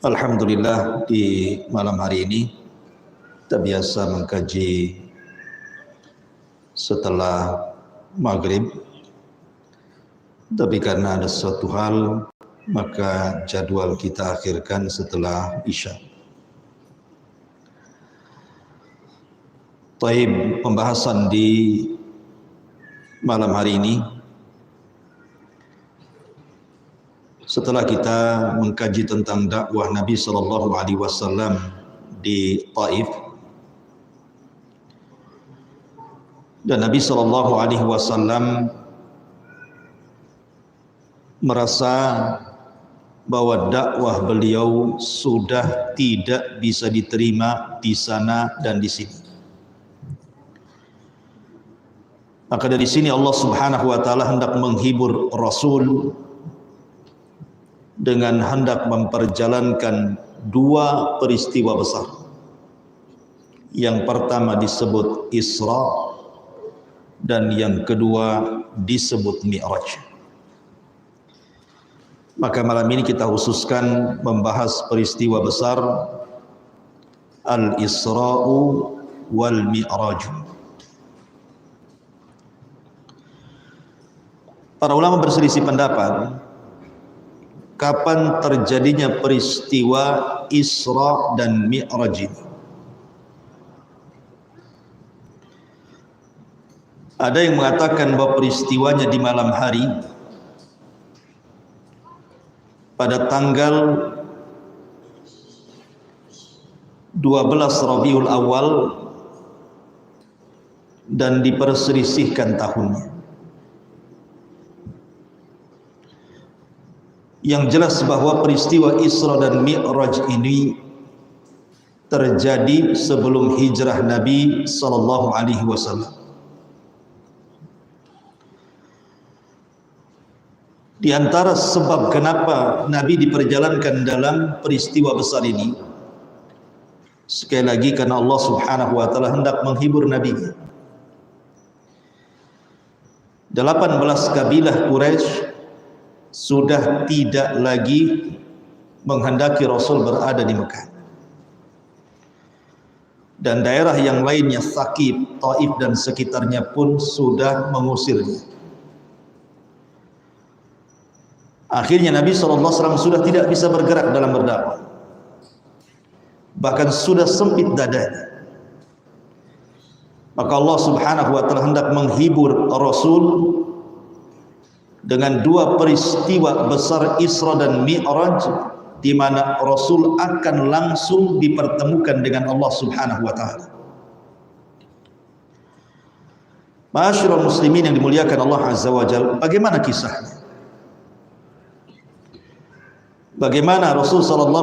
Alhamdulillah, di malam hari ini kita biasa mengkaji setelah maghrib, tapi karena ada suatu hal maka jadwal kita akhirkan setelah isya. Taib, pembahasan di malam hari ini setelah kita mengkaji tentang dakwah Nabi SAW di Taif, dan Nabi SAW merasa bahwa dakwah beliau sudah tidak bisa diterima di sana dan di sini. Maka dari sini Allah Subhanahu wa taala hendak menghibur Rasul dengan hendak memperjalankan dua peristiwa besar. Yang pertama disebut Isra dan yang kedua disebut Mi'raj. Maka malam ini kita khususkan membahas peristiwa besar Al-Isra'u wal Mi'raj. Para ulama berselisih pendapat kapan terjadinya peristiwa Isra dan Mi'raj ini. Ada yang mengatakan bahwa peristiwanya di malam hari pada tanggal 12 Rabiul Awal dan diperselisihkan tahunnya. Yang jelas bahwa peristiwa Isra dan Mi'raj ini terjadi sebelum hijrah Nabi SAW. Di antara sebab kenapa Nabi diperjalankan dalam peristiwa besar ini, sekali lagi karena Allah Subhanahu wa taala hendak menghibur Nabi. 18 kabilah Quraisy sudah tidak lagi menghendaki Rasul berada di Mekah. Dan daerah yang lainnya, Saqif, Taif dan sekitarnya pun sudah mengusirnya. Akhirnya Nabi SAW sudah tidak bisa bergerak dalam berdakwah. Bahkan sudah sempit dadanya. Maka Allah Subhanahu wa taala hendak menghibur Rasul dengan dua peristiwa besar Isra dan Mi'raj, di mana Rasul akan langsung dipertemukan dengan Allah Subhanahu wa taala. Ma'asyiral muslimin yang dimuliakan Allah Azza wa Jalla, bagaimana kisahnya? Bagaimana Rasul SAW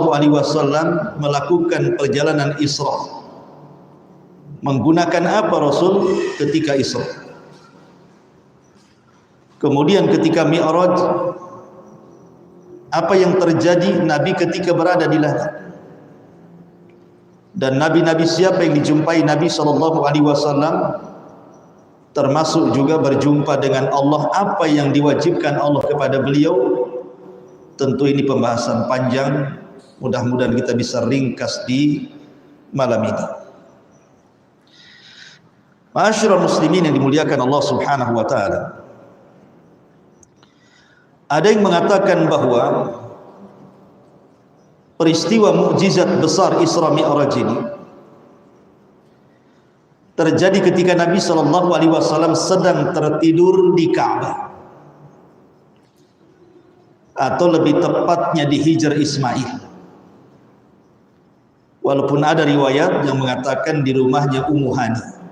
melakukan perjalanan Isra? Menggunakan apa Rasul ketika Isra? Kemudian ketika Mi'raj, apa yang terjadi Nabi ketika berada di langit? Dan nabi-nabi siapa yang dijumpai Nabi SAW, termasuk juga berjumpa dengan Allah, apa yang diwajibkan Allah kepada beliau? Tentu ini pembahasan panjang, mudah-mudahan kita bisa ringkas di malam ini. Ma'asyiral muslimin yang dimuliakan Allah Subhanahu wa taala, ada yang mengatakan bahwa peristiwa mukjizat besar Isra Mi'raj ini terjadi ketika Nabi SAW sedang tertidur di Ka'bah, atau lebih tepatnya di Hijr Ismail. Walaupun ada riwayat yang mengatakan di rumahnya Ummu Hani.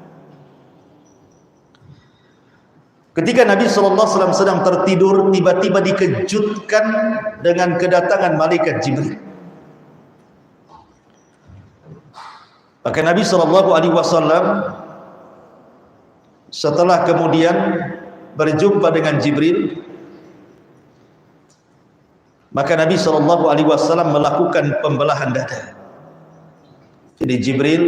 Ketika Nabi SAW sedang tertidur, tiba-tiba dikejutkan dengan kedatangan malaikat Jibril. Maka Nabi SAW setelah kemudian berjumpa dengan Jibril, maka Nabi SAW melakukan pembelahan dada. Jadi Jibril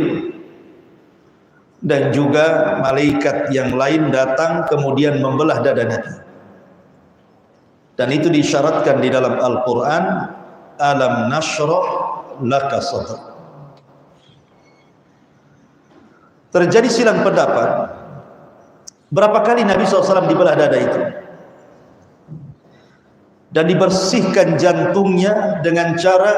dan juga malaikat yang lain datang kemudian membelah dada Nabi. Dan itu disyaratkan di dalam Al-Quran, alam nashrah laka sadrak. Terjadi silang pendapat berapa kali Nabi SAW dibelah dada itu dan dibersihkan jantungnya dengan cara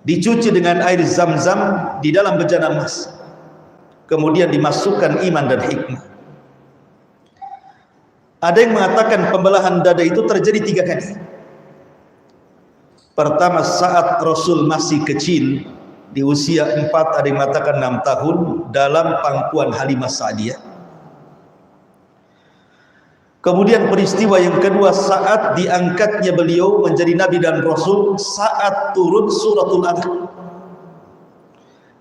dicuci dengan air zam-zam di dalam bejana emas, kemudian dimasukkan iman dan hikmah. Ada yang mengatakan pembelahan dada itu terjadi 3 kali. Pertama saat Rasul masih kecil, di usia 4, ada yang mengatakan 6 tahun, dalam pangkuan Halimah Sa'diyah. Kemudian peristiwa yang kedua saat diangkatnya beliau menjadi Nabi dan Rasul saat turun suratul Alaq.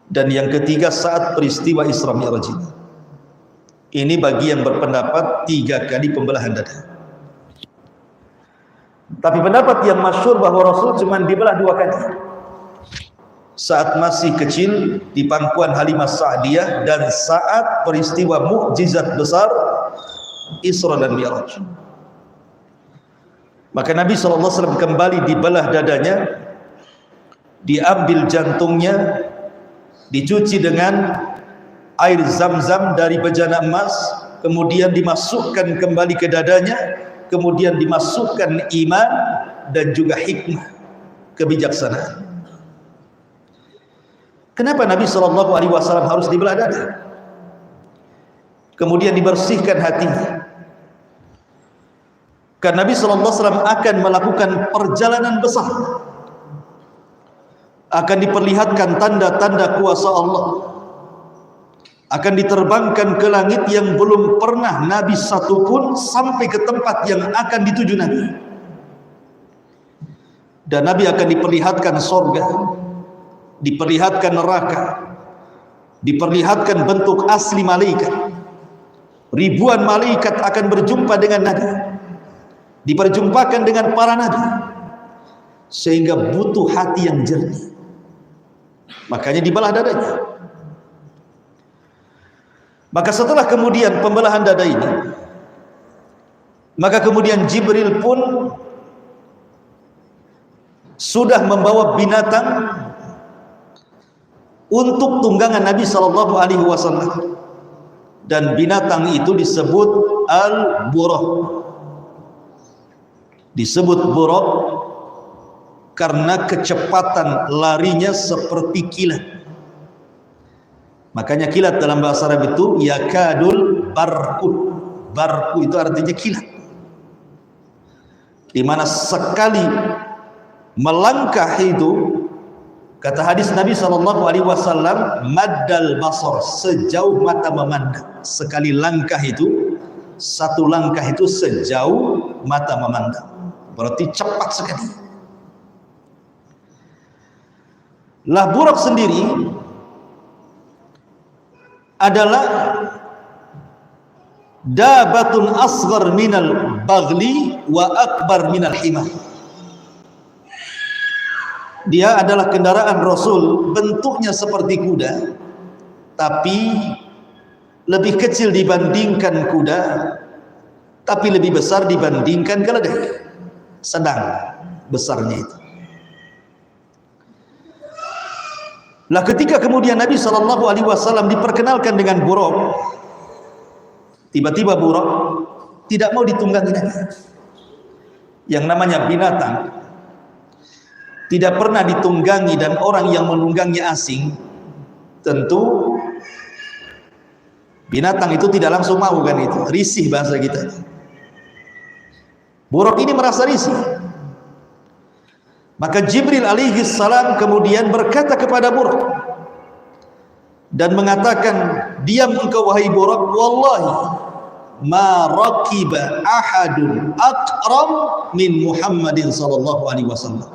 Dan yang ketiga saat peristiwa Isra Mi'raj. Ini bagi yang berpendapat 3 kali pembelahan dada. Tapi pendapat yang masyhur bahwa Rasul cuma dibelah 2 kali. Saat masih kecil di pangkuan Halimah Sa'diyah dan saat peristiwa mukjizat besar Isra dan Mi'raj. Maka Nabi SAW kembali dibelah dadanya, diambil jantungnya, dicuci dengan air zam-zam dari bejana emas, kemudian dimasukkan kembali ke dadanya, kemudian dimasukkan iman dan juga hikmah, kebijaksanaan. Kenapa Nabi SAW harus dibelah dada? Kemudian dibersihkan hatinya. Karena Nabi SAW akan melakukan perjalanan besar, akan diperlihatkan tanda-tanda kuasa Allah, akan diterbangkan ke langit yang belum pernah Nabi satupun sampai ke tempat yang akan dituju Nabi. Dan Nabi akan diperlihatkan sorga, diperlihatkan neraka, diperlihatkan bentuk asli malaikat. Ribuan malaikat akan berjumpa dengan Nabi, diperjumpakan dengan para Nabi, sehingga butuh hati yang jernih. Makanya dibelah dadanya. Maka setelah kemudian pembelahan dada ini, maka kemudian Jibril pun sudah membawa binatang untuk tunggangan Nabi SAW, dan binatang itu disebut Al-Buraq. Disebut Buraq karena kecepatan larinya seperti kilat. Makanya kilat dalam bahasa Arab itu yakadul barqu. Barqu itu artinya kilat, di mana sekali melangkah itu, kata hadis Nabi SAW, maddal basar, sejauh mata memandang. Sekali langkah itu, satu langkah itu sejauh mata memandang, berarti cepat sekali. Lah Buraq sendiri adalah dabatun asghar minal baghli wa akbar minal himar. Dia adalah kendaraan Rasul, bentuknya seperti kuda, tapi lebih kecil dibandingkan kuda, tapi lebih besar dibandingkan keledai. Sedang besarnya itu. Lah ketika kemudian Nabi SAW diperkenalkan dengan Buraq, tiba-tiba Buraq tidak mau ditunggangi Nabi. Yang namanya binatang tidak pernah ditunggangi dan orang yang menunggangi asing, tentu binatang itu tidak langsung mau, kan, itu risih bahasa kita. Buraq ini merasa risih. Maka Jibril alaihi salam kemudian berkata kepada Buraq dan mengatakan, diam engkau wahai Buraq, wallahi ma raqiba ahadun akram min Muhammadin sallallahu alaihi wasallam.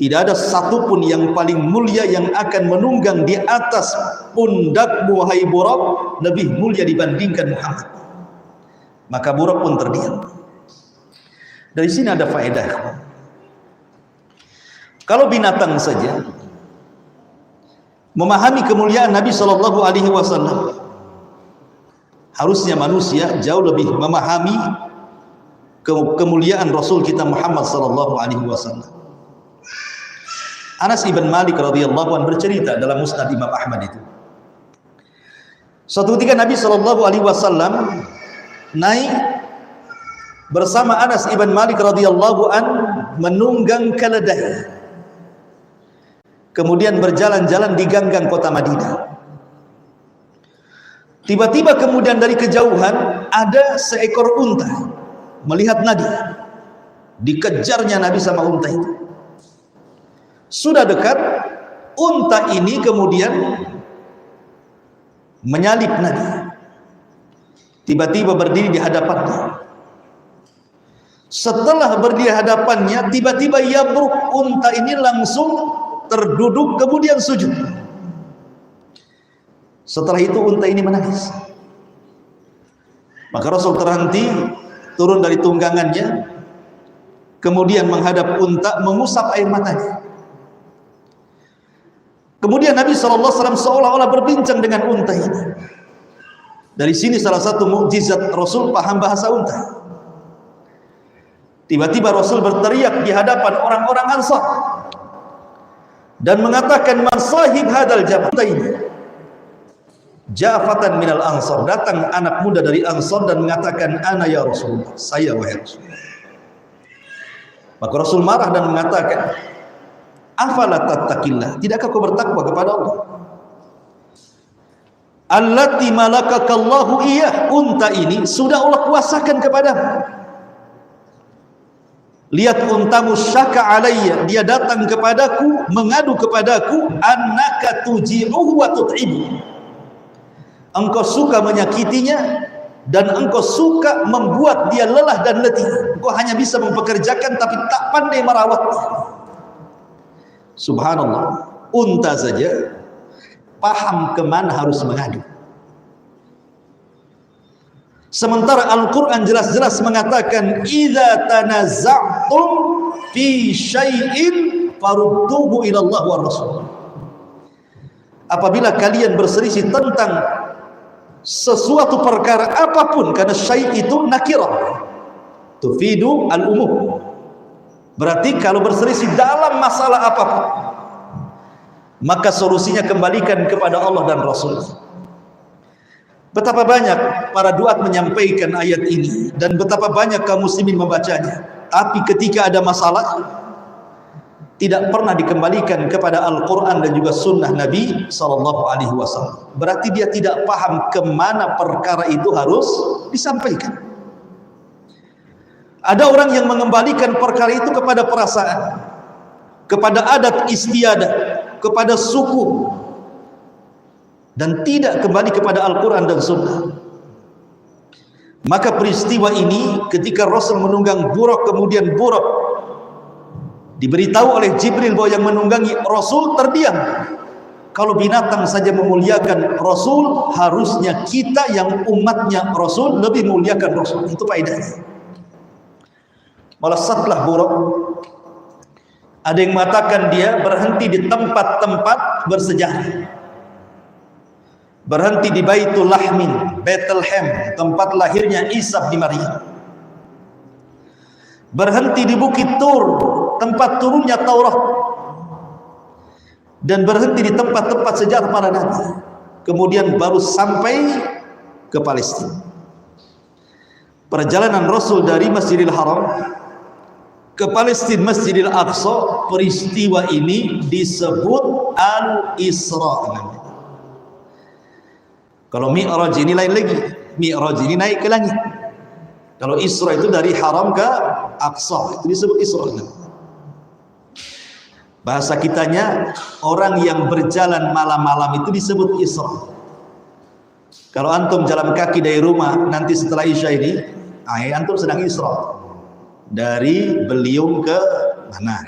Tidak ada satupun yang paling mulia yang akan menunggang di atas pundakmu wahai Buraq lebih mulia dibandingkan Muhammad. Maka Buraq pun terdiam. Dari sini ada faedah. Kalau binatang saja memahami kemuliaan Nabi SAW, harusnya manusia jauh lebih memahami kemuliaan Rasul kita Muhammad sallallahu alaihi wasallam. Anas ibn Malik radhiyallahu anhu bercerita dalam Musnad Imam Ahmad itu. Suatu ketika Nabi sallallahu alaihi wasallam naik bersama Anas ibn Malik radhiyallahu anhu menunggang keledai. Kemudian berjalan-jalan di ganggang kota Madinah. Tiba-tiba kemudian dari kejauhan ada seekor unta melihat Nabi. Dikejarnya Nabi sama unta itu. Sudah dekat, unta ini kemudian menyalip Nabi. Tiba-tiba berdiri di hadapannya. Setelah berdiri di hadapannya, tiba-tiba yabruk, unta ini langsung terduduk kemudian sujud. Setelah itu unta ini menangis. Maka Rasul terhenti, turun dari tunggangannya, kemudian menghadap unta, mengusap air matanya. Kemudian Nabi SAW seolah-olah berbincang dengan unta ini. Dari sini salah satu mukjizat Rasul paham bahasa unta. Tiba-tiba Rasul berteriak di hadapan orang-orang Ansar dan mengatakan, man sahib hadal jamal ini. Ja'fatan minal Ansar, datang anak muda dari Ansar dan mengatakan, ana ya Rasulullah, saya wahai Rasulullah. Maka Rasul marah dan mengatakan, afala tattaqillah, tidakkah kau bertakwa kepada Allah? Allati malakakallahu iyah, unta ini sudah Allah kuasakan kepadamu. Lihat untamu syaka alayya, dia datang kepadaku, mengadu kepadaku, annaka tuji'uhu wa tut'ibu. Engkau suka menyakitinya dan engkau suka membuat dia lelah dan letih. Engkau hanya bisa mempekerjakan tapi tak pandai merawatnya. Subhanallah, unta saja paham kemana harus mengadu. Sementara Al-Quran jelas-jelas mengatakan, idza tanaza'tum fi syai'in farudduhu ila Allah wa Rasul. Apabila kalian berselisih tentang sesuatu perkara apapun, karena syai' itu nakirah tufidu al-umum. Berarti kalau berselisih dalam masalah apapun, maka solusinya kembalikan kepada Allah dan Rasul. Betapa banyak para duat menyampaikan ayat ini dan betapa banyak kaum muslimin membacanya, tapi ketika ada masalah tidak pernah dikembalikan kepada Al-Quran dan juga sunnah Nabi SAW. Berarti dia tidak paham kemana perkara itu harus disampaikan. Ada orang yang mengembalikan perkara itu kepada perasaan, kepada adat istiadat, kepada suku, dan tidak kembali kepada Al-Quran dan Sunnah. Maka peristiwa ini ketika Rasul menunggang buruk, kemudian buruk diberitahu oleh Jibril bahwa yang menunggangi Rasul terdiam. Kalau binatang saja memuliakan Rasul, harusnya kita yang umatnya Rasul lebih muliakan Rasul. Itu faedahnya. Melesatlah buruk. Ada yang mengatakan dia berhenti di tempat-tempat bersejarah. Berhenti di Baitul Lahmin, Bethlehem, tempat lahirnya Isa bin Maryam. Berhenti di Bukit Tur, tempat turunnya Taurat. Dan berhenti di tempat-tempat sejarah para nabi. Kemudian baru sampai ke Palestina. Perjalanan Rasul dari Masjidil Haram ke Palestina, Masjidil Aqsa, peristiwa ini disebut Al-Isra. Kalau Mi'raj ini lain lagi. Mi'raj ini naik ke langit. Kalau Isra itu dari Haram ke Aqsa, itu disebut Isra. Bahasa kitanya, orang yang berjalan malam-malam itu disebut Isra. Kalau antum jalan kaki dari rumah nanti setelah Isya ini, antum sedang Isra. Dari Beliung ke mana?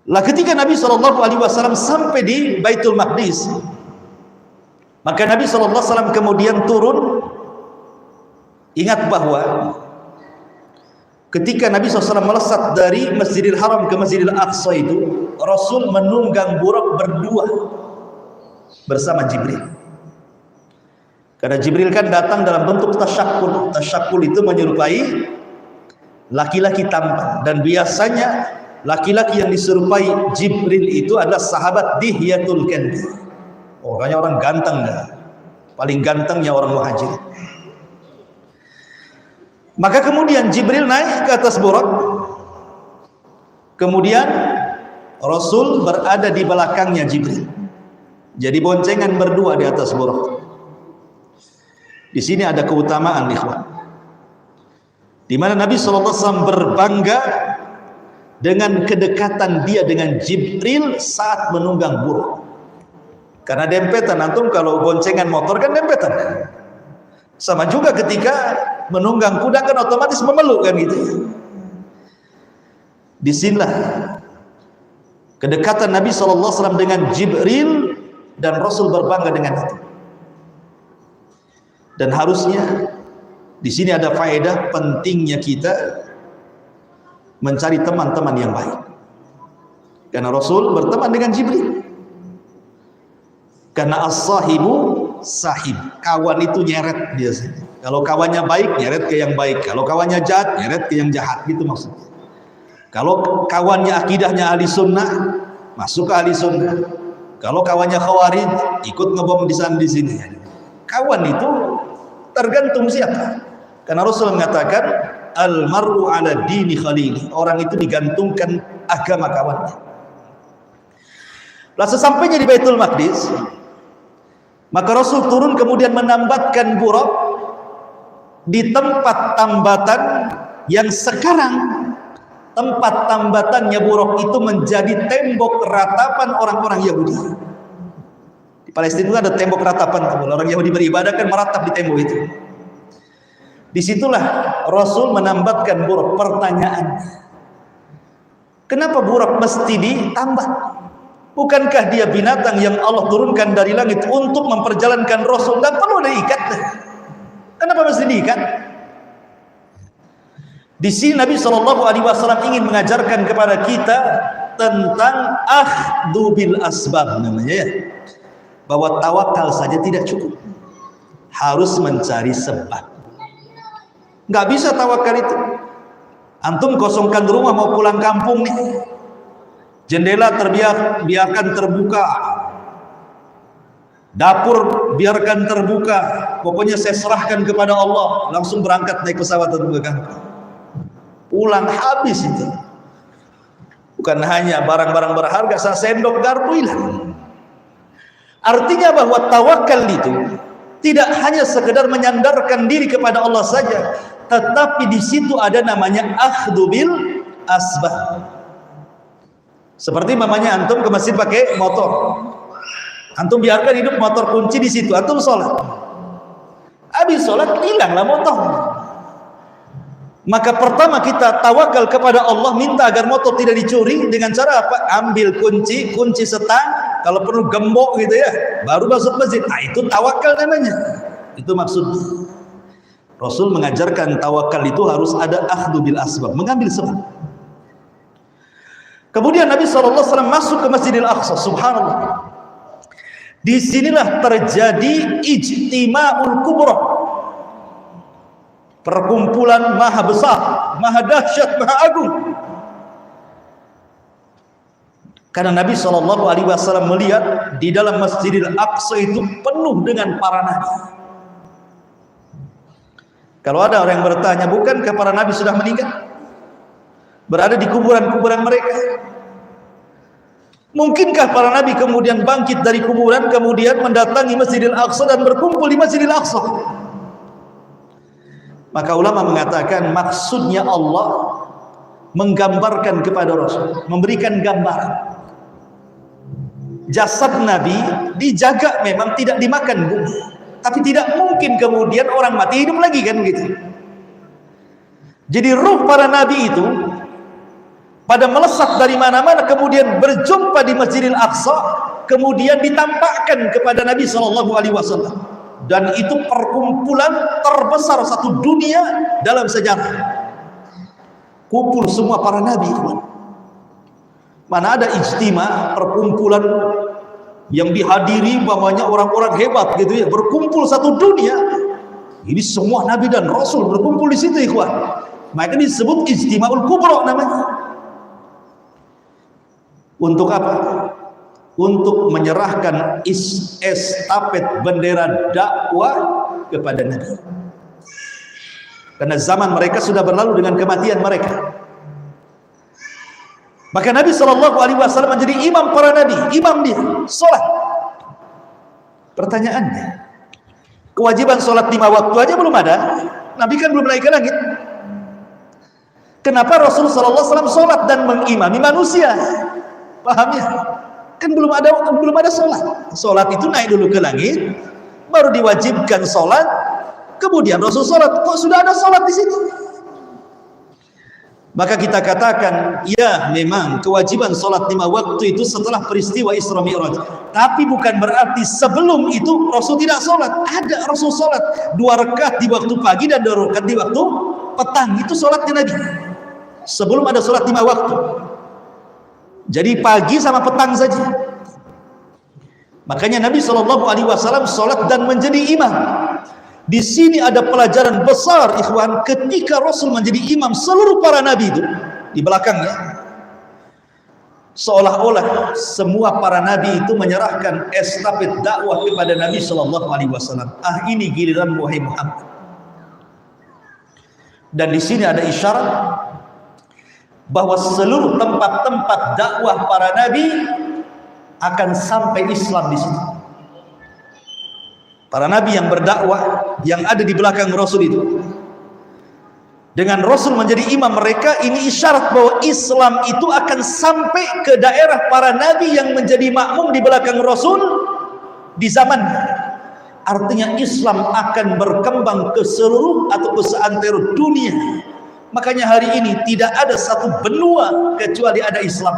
Lah ketika Nabi SAW sampai di Baitul Maqdis, maka Nabi SAW kemudian turun. Ingat bahwa ketika Nabi SAW melesat dari Masjidil Haram ke Masjidil Aqsa itu, Rasul menunggang buruk berdua bersama Jibril. Karena Jibril kan datang dalam bentuk tasyakul. Tasyakul itu menyerupai laki-laki tampan, dan biasanya laki-laki yang diserupai Jibril itu adalah sahabat Dihyatul Kalbi. Orangnya orang ganteng dah. Paling gantengnya orang Muhajir. Maka kemudian Jibril naik ke atas Burak. Kemudian Rasul berada di belakangnya Jibril. Jadi boncengan berdua di atas Burak. Di sini ada keutamaan, ikhwan, di mana Nabi SAW berbangga dengan kedekatan dia dengan Jibril saat menunggang Burak. Karena dempetan, antum kalau boncengan motor kan dempetan. Sama juga ketika menunggang kuda kan otomatis memeluk kan gitu. Disinilah kedekatan Nabi SAW dengan Jibril, dan Rasul berbangga dengan itu. Dan harusnya di sini ada faedah pentingnya kita mencari teman-teman yang baik. Karena Rasul berteman dengan Jibril. Karena as-sahibu sahib, kawan itu nyeret biasanya. Kalau kawannya baik, nyeret ke yang baik. Kalau kawannya jahat, nyeret ke yang jahat, gitu maksudnya. Kalau kawannya akidahnya ahli sunnah, masuk ke ahli sunnah. Kalau kawannya khawarij, ikut ngebom di sana di sini. Kawan itu tergantung siapa. Karena Rasul mengatakan al-mar'u ala dini khalili, orang itu digantungkan agama kawannya. Lalu sesampainya di Baitul Maqdis, maka Rasul turun kemudian menambatkan Burak di tempat tambatan yang sekarang tempat tambatannya Burak itu menjadi tembok ratapan orang-orang Yahudi. Di Palestina itu ada tembok ratapan, orang Yahudi beribadah kan meratap di tembok itu. Disitulah Rasul menambatkan Burak. Pertanyaan, kenapa Burak mesti ditambat? Bukankah dia binatang yang Allah turunkan dari langit untuk memperjalankan Rasul, dan perlu diikat? Kenapa mesti diikat? Di sini Nabi SAW ingin mengajarkan kepada kita tentang akhdhu bil asbab, namanya ya, bahwa tawakal saja tidak cukup, harus mencari sebab. Nggak bisa tawakal itu. Antum kosongkan rumah mau pulang kampung nih, jendela biarkan terbuka, dapur biarkan terbuka, pokoknya saya serahkan kepada Allah, langsung berangkat naik pesawat terbuka kampung. Pulang habis itu. Bukan hanya barang-barang berharga, sendok garpu hilang. Artinya bahwa tawakal itu tidak hanya sekedar menyandarkan diri kepada Allah saja, tetapi di situ ada namanya akhdhu bil asbab. Seperti mamanya antum ke masjid pakai motor, antum biarkan hidup motor kunci di situ, antum sholat, habis sholat hilanglah motor. Maka pertama kita tawakal kepada Allah, minta agar motor tidak dicuri dengan cara apa? Ambil kunci setang, kalau perlu gembok gitu ya, baru masuk masjid. Nah, itu tawakal namanya. Itu maksudnya. Rasul mengajarkan tawakal itu harus ada akhdhu bil asbab, mengambil sebab. Kemudian Nabi SAW masuk ke Masjidil Aqsa. Subhanallah. Disinilah terjadi ijtima'ul kubra, perkumpulan maha besar, maha dahsyat, maha agung. Karena Nabi SAW melihat di dalam Masjidil Aqsa itu penuh dengan para nabi. Kalau ada orang yang bertanya, bukankah para nabi sudah meninggal, berada di kuburan-kuburan mereka? Mungkinkah para nabi kemudian bangkit dari kuburan, kemudian mendatangi Masjidil Aqsa dan berkumpul di Masjidil Aqsa? Maka ulama mengatakan maksudnya Allah menggambarkan kepada Rasul, memberikan gambaran. Jasad Nabi dijaga, memang tidak dimakan bumi, tapi tidak mungkin kemudian orang mati hidup lagi kan gitu. Jadi ruh para nabi itu pada melesat dari mana-mana, kemudian berjumpa di Masjidil Aqsa, kemudian ditampakkan kepada Nabi SAW. Dan itu perkumpulan terbesar satu dunia dalam sejarah. Kumpul semua para nabi. Mana ada ijtima, perkumpulan yang dihadiri umpamanya orang-orang hebat gitu ya, berkumpul satu dunia. Ini semua nabi dan rasul berkumpul di situ, ikhwan. Maka disebut Ijtima'ul Kubra namanya. Untuk apa? Untuk menyerahkan estafet bendera dakwah kepada Nabi. Karena zaman mereka sudah berlalu dengan kematian mereka. Maka Nabi SAW menjadi imam para nabi, imam dia, sholat. Pertanyaannya, kewajiban sholat 5 waktu aja belum ada. Nabi kan belum naik ke langit. Kenapa Rasulullah SAW sholat dan mengimami manusia? Paham ya? Kan belum ada sholat. Sholat itu naik dulu ke langit, baru diwajibkan sholat, kemudian Rasul sholat. Kok sudah ada sholat di situ? Maka kita katakan, ya memang kewajiban sholat 5 waktu itu setelah peristiwa Isra Mi'raj. Tapi bukan berarti sebelum itu Rasul tidak sholat. Ada Rasul sholat 2 rakaat di waktu pagi dan 2 rakaat di waktu petang. Itu sholatnya Nabi. Sebelum ada sholat 5 waktu. Jadi pagi sama petang saja. Makanya Nabi SAW sholat dan menjadi imam. Di sini ada pelajaran besar, ikhwan, ketika Rasul menjadi imam seluruh para nabi itu di belakangnya. Seolah-olah semua para nabi itu menyerahkan estafet dakwah kepada Nabi SAW. Ini giliran wahai Muhammad. Dan di sini ada isyarat bahwa seluruh tempat-tempat dakwah para nabi akan sampai Islam di sini. Para nabi yang berdakwah yang ada di belakang Rasul itu, dengan Rasul menjadi imam mereka, ini isyarat bahwa Islam itu akan sampai ke daerah para nabi yang menjadi makmum di belakang Rasul di zaman. Artinya Islam akan berkembang ke seluruh atau ke seantero dunia. Makanya hari ini tidak ada satu benua kecuali ada Islam.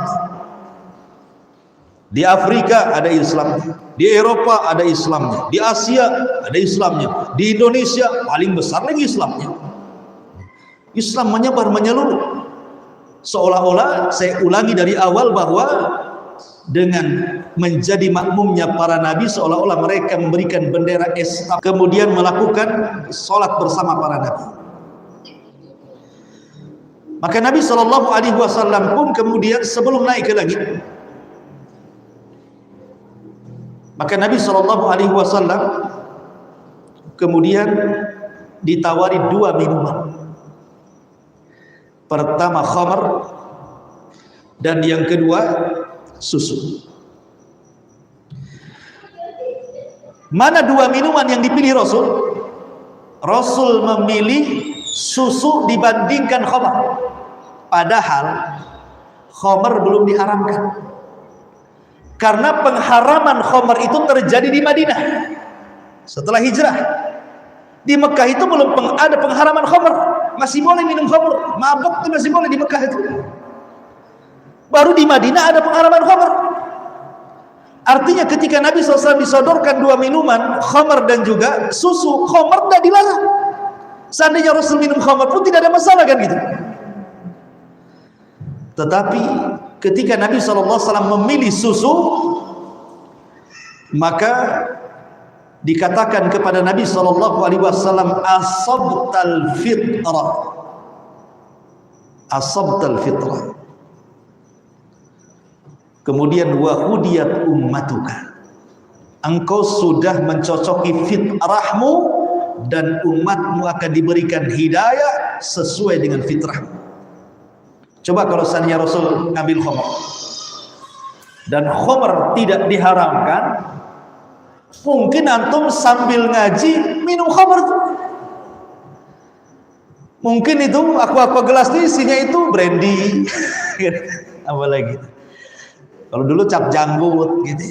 Di Afrika ada Islamnya, di Eropa ada Islamnya, di Asia ada Islamnya, di Indonesia paling besar lagi Islamnya. Islam menyebar menyeluruh. Seolah-olah, saya ulangi dari awal, bahwa dengan menjadi makmumnya para nabi, seolah-olah mereka memberikan bendera estafet, kemudian melakukan sholat bersama para nabi. Maka Nabi SAW pun kemudian sebelum naik ke langit, maka Nabi SAW kemudian ditawari 2 minuman. Pertama khamar, dan yang kedua susu. Mana 2 minuman yang dipilih Rasul? Rasul memilih susu dibandingkan khamar. Padahal khamar belum diharamkan. Karena pengharaman khamar itu terjadi di Madinah setelah hijrah. Di Mekah itu belum ada pengharaman khamar, masih boleh minum khamar, mabuk itu masih boleh di Mekah itu. Baru di Madinah ada pengharaman khamar. Artinya ketika Nabi SAW disodorkan 2 minuman, khamar dan juga susu, khamar tidak dilarang. Seandainya Rasul minum khamar pun tidak ada masalah kan gitu. Tetapi ketika Nabi SAW memilih susu, maka dikatakan kepada Nabi SAW, asabtal fitrah, asabtal fitrah. Kemudian wahudiyat ummatuka, engkau sudah mencocoki fitrahmu dan umatmu akan diberikan hidayah sesuai dengan fitrahmu. Coba kalau seandainya Rasul ngambil khamar dan khamar tidak diharamkan, mungkin antum sambil ngaji minum khamar tuh. Mungkin itu aqua gelas itu isinya itu brandy. Apa lagi? Kalau dulu cap janggut gitu,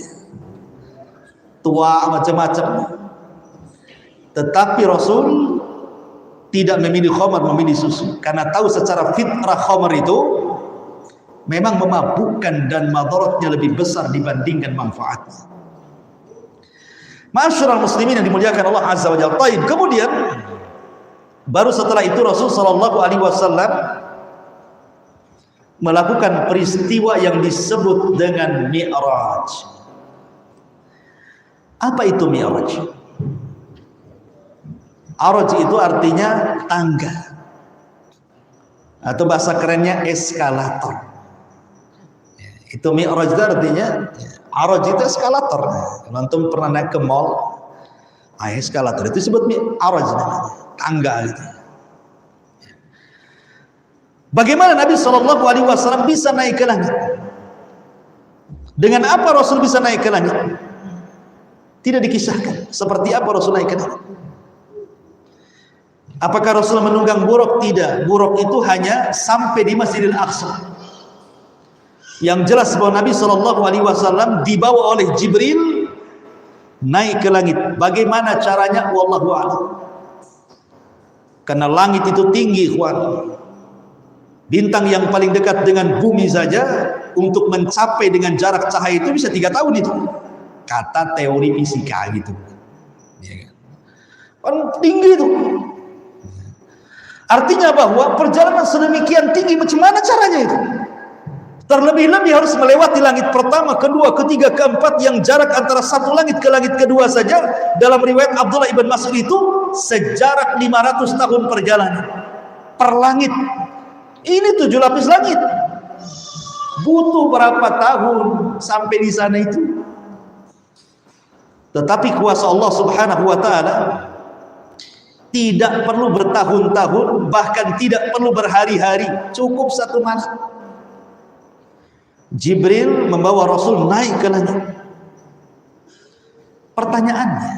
tua macam-macam. Tetapi Rasul tidak memilih khamar, memilih susu, karena tahu secara fitrah khamar itu memang memabukkan dan madaratnya lebih besar dibandingkan manfaatnya. Ma'asyiral muslimin yang dimuliakan Allah Azza wa Jalla. Kemudian baru setelah itu Rasul SAW melakukan peristiwa yang disebut dengan Mi'raj. Apa itu Mi'raj? Araj itu artinya tangga, atau bahasa kerennya eskalator. Itu Mi'raj itu artinya, Araj itu eskalator. Kalau antum pernah naik ke mall, eskalator itu disebut Mi'raj namanya, tangga gitu. Bagaimana Nabi SAW bisa naik ke langit? Dengan apa Rasul bisa naik ke langit? Tidak dikisahkan seperti apa Rasul naik ke langit. Apakah Rasul menunggang buruk? Tidak. Buruk itu hanya sampai di Masjidil Aqsa. Yang jelas bahwa Nabi SAW dibawa oleh Jibril naik ke langit. Bagaimana caranya? Wallahu a'lam. Karena langit itu tinggi, bintang yang paling dekat dengan bumi saja untuk mencapai dengan jarak cahaya itu bisa 3 tahun itu, kata teori fisika gitu ya kan tinggi itu. Artinya bahwa perjalanan sedemikian tinggi, macam mana caranya itu? Terlebih-lebih harus melewati langit pertama, kedua, ketiga, keempat, yang jarak antara satu langit ke langit kedua saja dalam riwayat Abdullah ibn Mas'ud itu sejarak 500 tahun perjalanan per langit. Ini 7 lapis langit. Butuh berapa tahun sampai di sana itu? Tetapi kuasa Allah Subhanahu wa taala tidak perlu bertahun-tahun, bahkan tidak perlu berhari-hari, cukup 1 malam. Jibril membawa Rasul naik ke langit. Pertanyaannya,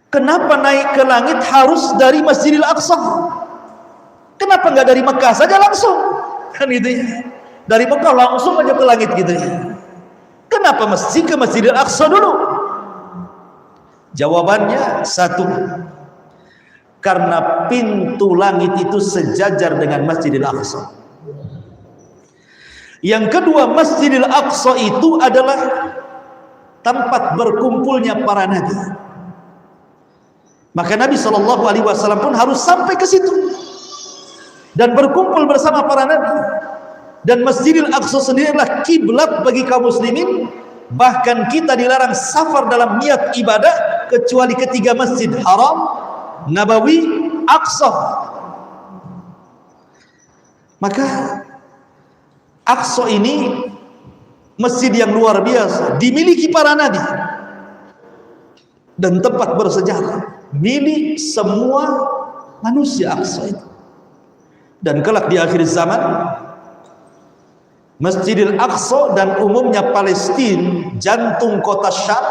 kenapa naik ke langit harus dari Masjidil Aqsa? Kenapa nggak dari Mekah saja langsung? Kan gitu ya. Dari Mekah langsung aja ke langit gitu ya. Kenapa mesti ke Masjidil Aqsa dulu? Jawabannya satu, karena pintu langit itu sejajar dengan Masjidil Aqsa. Yang kedua, Masjidil Aqsa itu adalah tempat berkumpulnya para nabi. Maka Nabi SAW pun harus sampai ke situ dan berkumpul bersama para nabi. Dan Masjidil Aqsa sendiri adalah kiblat bagi kaum muslimin. Bahkan kita dilarang safar dalam niat ibadah kecuali ketiga Masjid Haram, Nabawi, Aqsa. Maka Aqsa ini masjid yang luar biasa, dimiliki para nabi dan tempat bersejarah, milik semua manusia Aqsa itu. Dan kelak di akhir zaman, Masjidil Aqsa dan umumnya Palestina, jantung kota Syam,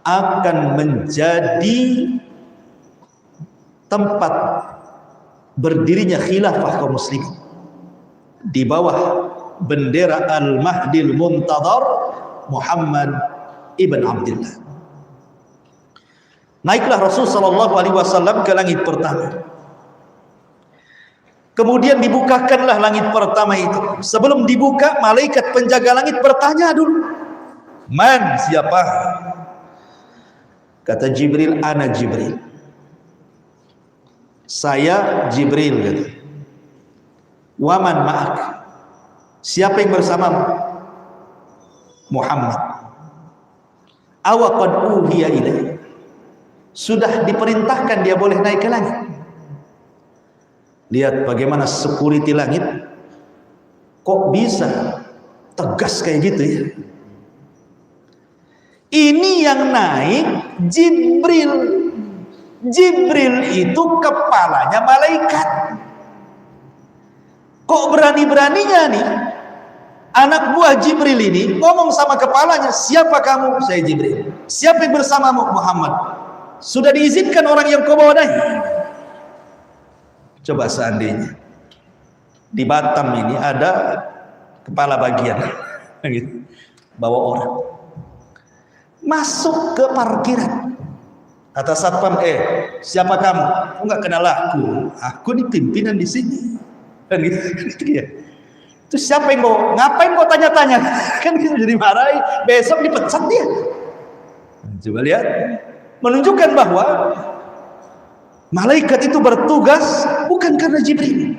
akan menjadi tempat berdirinya khilafah kaum muslimin di bawah bendera Al-Mahdil Muntadhar Muhammad ibn Abdullah. Naiklah Rasul SAW ke langit pertama. Kemudian dibukakanlah langit pertama itu. Sebelum dibuka, malaikat penjaga langit bertanya dulu, "Man, siapa?" Kata Jibril, "Ana Jibril." Saya Jibril, kata. "Waman ma'ak?" Siapa yang bersamamu? Muhammad. "Awa qad uhiya ilaihi." Sudah diperintahkan dia boleh naik ke langit. Lihat bagaimana security langit kok bisa tegas kayak gitu ya. Ini yang naik Jibril. Jibril itu kepalanya malaikat. Kok berani-beraninya nih anak buah Jibril ini ngomong sama kepalanya, "Siapa kamu?" "Saya Jibril." "Siapa yang bersamamu?" "Muhammad." Sudah diizinkan orang yang kau bawa naik. Coba seandainya di Batam ini ada kepala bagian gitu, bawa orang masuk ke parkiran, atas satpam, "Siapa kamu?" "Enggak kenal aku ini pimpinan di sini." Kan gitu ya. Terus siapa yang mau ngapain kau tanya-tanya? Kan gitu, jadi marahi, besok dipecat dia. Coba lihat, menunjukkan bahwa malaikat itu bertugas bukan karena Jibril,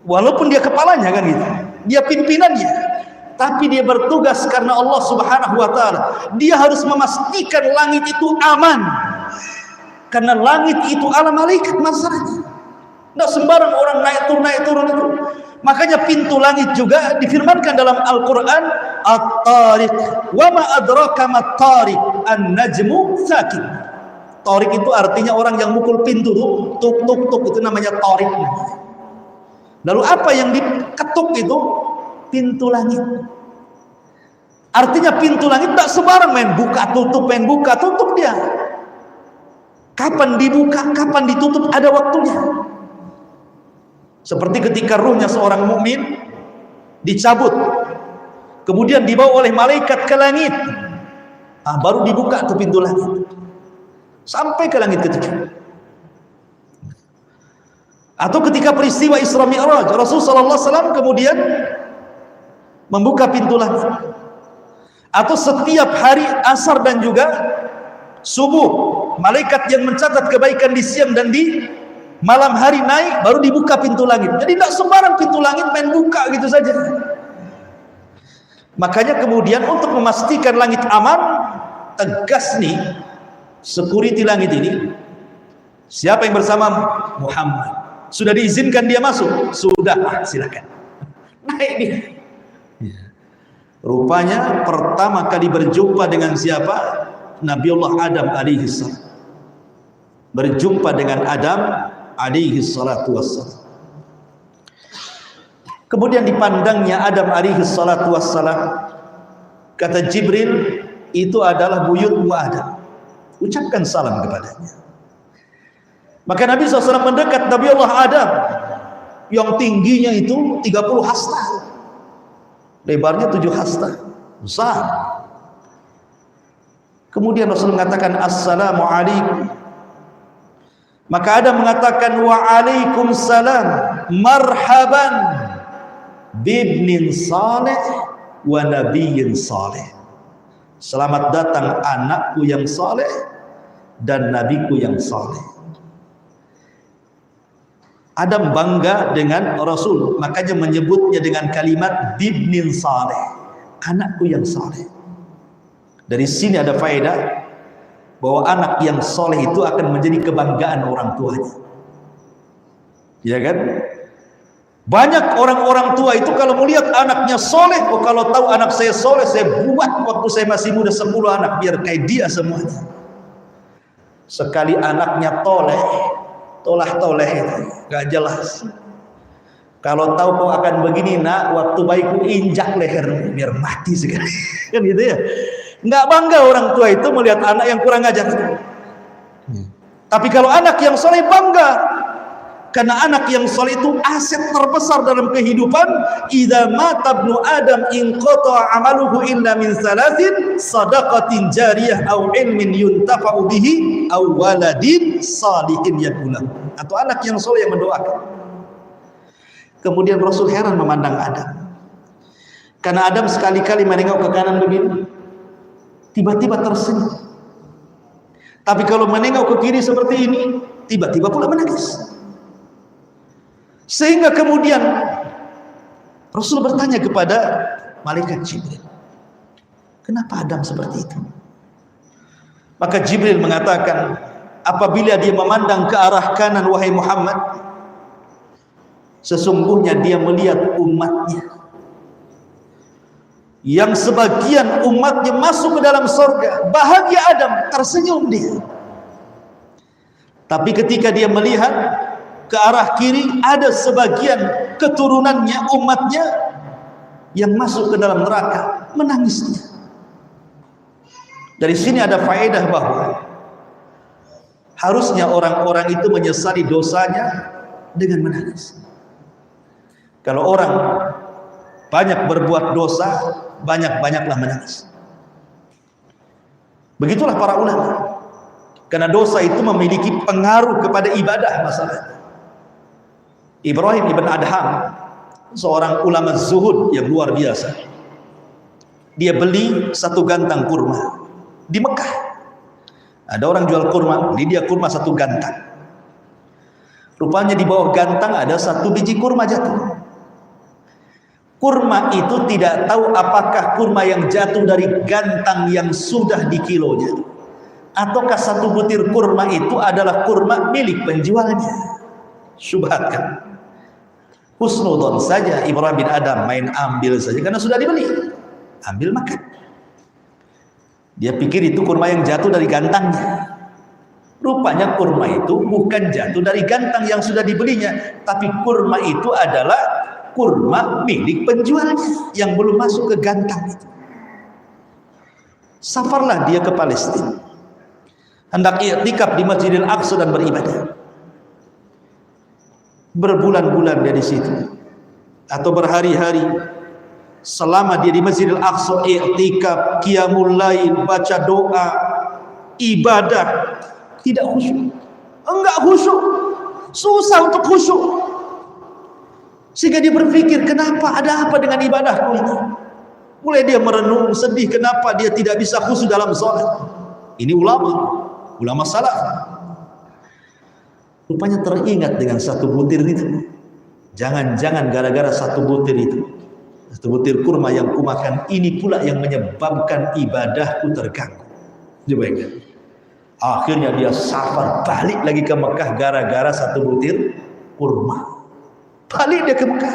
walaupun dia kepalanya kan gitu, dia pimpinannya, tapi dia bertugas karena Allah Subhanahu wa taala. Dia harus memastikan langit itu aman. Karena langit itu ala malaikat masalahnya. Tidak sembarang orang naik turun itu. Makanya pintu langit juga difirmankan dalam Al-Quran, At-Tariq, wa ma adraka mat-tariq, an-najmu tsaqib. Tariq itu artinya orang yang mukul pintu tuh, tuk tuk tuk, itu namanya tariq. Lalu apa yang diketuk itu? Pintu langit. Artinya pintu langit tak sembarang main buka tutup dia. Kapan dibuka, kapan ditutup, ada waktunya. Seperti ketika ruhnya seorang mukmin dicabut, kemudian dibawa oleh malaikat ke langit, baru dibuka tuh pintu langit sampai ke langit ketiga. Atau ketika peristiwa Isra Mi'raj, Rasulullah SAW kemudian membuka pintu langit. Atau setiap hari asar dan juga subuh, malaikat yang mencatat kebaikan di siang dan di malam hari naik, baru dibuka pintu langit. Jadi tidak sembarang pintu langit main buka gitu saja. Makanya kemudian untuk memastikan langit aman, tegas nih security langit ini. Siapa yang bersama Muhammad? Sudah diizinkan dia masuk? Sudah, silakan. Naik dia. Rupanya pertama kali berjumpa dengan siapa? Nabiullah Adam alaihi salam. Berjumpa dengan Adam alaihi salatu wassalam. Kemudian dipandangnya Adam alaihi salatu wassalam. Kata Jibril, itu adalah buyutmu Adam. Ucapkan salam kepadanya. Maka Nabi SAW mendekat Nabiullah Adam yang tingginya itu 30 hasta, lebarnya 7 hasta, besar. Kemudian Rasul mengatakan assalamu alaikum. Maka Adam mengatakan wa alaikumussalam, marhaban bibnin saleh wa nabiyyin saleh. Selamat datang anakku yang saleh dan nabiku yang saleh. Adam bangga dengan Rasul, makanya menyebutnya dengan kalimat bibnin saleh, anakku yang saleh. Dari sini ada faedah bahwa anak yang soleh itu akan menjadi kebanggaan orang tuanya. Ya kan? Banyak orang-orang tua itu kalau melihat anaknya soleh, oh kalau tahu anak saya soleh, saya buat waktu saya masih muda 10 anak biar kayak dia semuanya. Sekali anaknya tolah-toleh itu gak jelas. Kalau tahu kau akan begini nak, waktu bayiku injak leher biar mati sekali. Kan gitu ya. Nggak bangga orang tua itu melihat anak yang kurang ajar. Tapi kalau anak yang soleh bangga, karena anak yang soleh itu aset terbesar dalam kehidupan. Idza mata ibnu Adam inqata amaluhu illa min salasin, sadaqatin jariyah aw ilmin yuntafa'u bihi aw waladin salihin yakulah. Atau anak yang soleh yang mendoakan. Kemudian Rasul heran memandang Adam, karena Adam sekali-kali menengok ke kanan begini, tiba-tiba tersenyum. Tapi kalau menengok ke kiri seperti ini, tiba-tiba pula menangis. Sehingga kemudian Rasul bertanya kepada malaikat Jibril, kenapa Adam seperti itu? Maka Jibril mengatakan, apabila dia memandang ke arah kanan, wahai Muhammad, sesungguhnya dia melihat umatnya yang sebagian umatnya masuk ke dalam surga. Bahagia Adam, tersenyum dia. Tapi ketika dia melihat ke arah kiri, ada sebagian keturunannya, umatnya yang masuk ke dalam neraka, menangisnya. Dari sini ada faedah bahwa harusnya orang-orang itu menyesali dosanya dengan menangis. Kalau orang banyak berbuat dosa, banyak-banyaklah menangis. Begitulah para ulama. Karena dosa itu memiliki pengaruh kepada ibadah masalahnya. Ibrahim ibn Adham, seorang ulama zuhud yang luar biasa. Dia beli 1 gantang kurma di Mekah. Ada orang jual kurma, beli dia kurma 1 gantang. Rupanya di bawah gantang ada 1 biji kurma jatuh. Kurma itu tidak tahu apakah kurma yang jatuh dari gantang yang sudah dikilonya, ataukah satu butir kurma itu adalah kurma milik penjualnya. Syubhat kan? Husnudon saja Ibrahim bin Adam main ambil saja karena sudah dibeli, ambil makan. Dia pikir itu kurma yang jatuh dari gantangnya. Rupanya kurma itu bukan jatuh dari gantang yang sudah dibelinya, tapi kurma itu adalah kurma milik penjualnya yang belum masuk ke gantang itu. Safarlah dia ke Palestina, hendak i'tikaf di Masjidil Aqsa dan beribadah. Berbulan-bulan dia di situ, atau berhari-hari selama dia di Masjidil Aqsa i'tikaf, qiyamul lail, baca doa, ibadah, tidak khusyuk. Enggak khusyuk, susah untuk khusyuk. Sehingga dia berpikir, kenapa, ada apa dengan ibadahku ini? Mulai dia merenung, sedih, kenapa dia tidak bisa khusyuk dalam sholat. Ini ulama salaf. Rupanya teringat dengan satu butir itu. Jangan-jangan gara-gara satu butir itu, satu butir kurma yang kumakan, ini pula yang menyebabkan ibadahku terganggu. Coba ingat. Akhirnya dia safar balik lagi ke Mekah gara-gara satu butir kurma. Balik dia ke Mekah,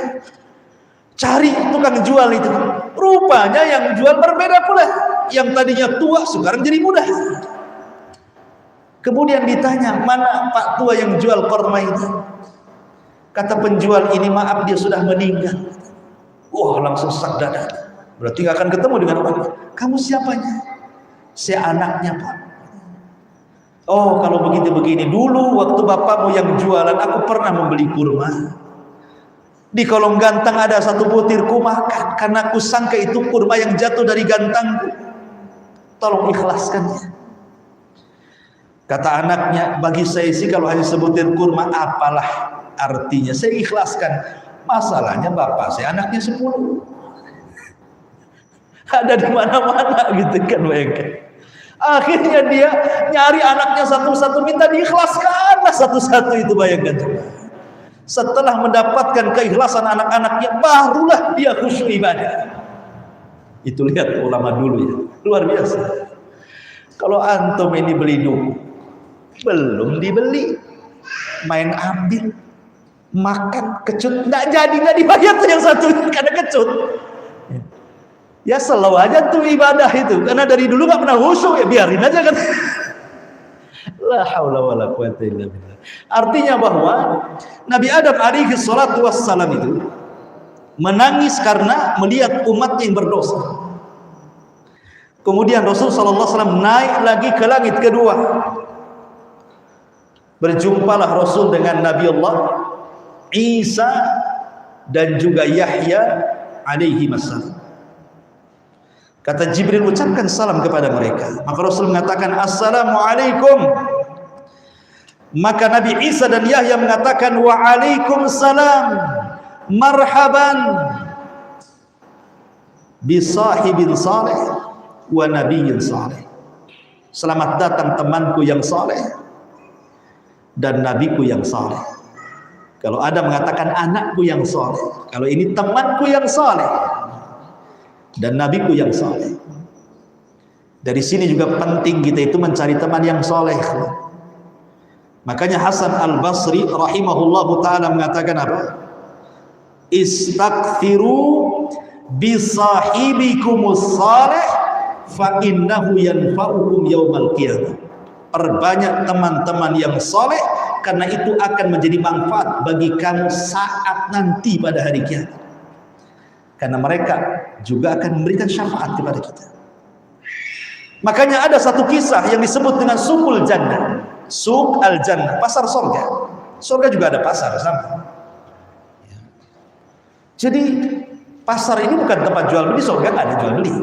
cari tukang jual itu. Rupanya yang jual berbeda pula. Yang tadinya tua sekarang jadi muda. Kemudian ditanya, mana Pak tua yang jual kurma itu? Kata penjual ini, maaf dia sudah meninggal. Wah, langsung sak dada. Berarti gak akan ketemu dengan orang. Kamu siapanya? Saya anaknya, Pak. Oh, kalau begitu begini, dulu waktu bapakmu yang jualan, aku pernah membeli kurma. Di kolong gantang ada satu butir, ku makan karena aku sangka itu kurma yang jatuh dari gantangku. Tolong ikhlaskannya. Kata anaknya, bagi saya sih kalau hanya sebutir kurma apalah artinya, saya ikhlaskan. Masalahnya bapak saya anaknya 10. Ada di mana-mana gitu kan mereka. Akhirnya dia nyari anaknya satu-satu, minta diikhlaskanlah satu-satu itu, bayangkan coba. Setelah mendapatkan keikhlasan anak-anaknya, barulah dia khusyuk ibadah. Itu lihat ulama dulu ya, luar biasa. Kalau antum ini beli duku, belum dibeli, main ambil, makan, kecut, nggak jadi, nggak dibayar tuh yang satu karena kecut. Ya selalu aja tuh ibadah itu, karena dari dulu nggak pernah khusyuk, ya biarin aja kan. La haula wala quwata illa billah. Artinya bahwa Nabi Adam alaihi salatu wassalam itu menangis karena melihat umatnya yang berdosa. Kemudian Rasul sallallahu alaihi wasallam naik lagi ke langit kedua. Berjumpalah Rasul dengan Nabi Allah Isa dan juga Yahya alaihi wassalam. Kata Jibril, ucapkan salam kepada mereka. Maka Rasul mengatakan, Assalamualaikum. Maka Nabi Isa dan Yahya mengatakan, Waalaikumsalam, marhaban bisahibin saleh wa nabiyyin saleh. Selamat datang temanku yang saleh dan nabiku yang saleh. Kalau ada mengatakan anakku yang saleh, kalau ini temanku yang saleh dan nabiku yang saleh. Dari sini juga penting kita itu mencari teman yang saleh. Makanya Hasan Al-Basri rahimahullahu ta'ala mengatakan apa? Istaghfiru bisahibikumus salih fa innahu yanfa'ukum yaumal qiyamah. Perbanyak teman-teman yang saleh karena itu akan menjadi manfaat bagi kamu saat nanti pada hari kiamat. Karena mereka juga akan memberikan syafaat kepada kita. Makanya ada satu kisah yang disebut dengan Suqul Jannah. Suq al-Jannah, pasar surga. Surga juga ada pasar sama. Jadi pasar ini bukan tempat jual beli, surga nggak ada jual beli.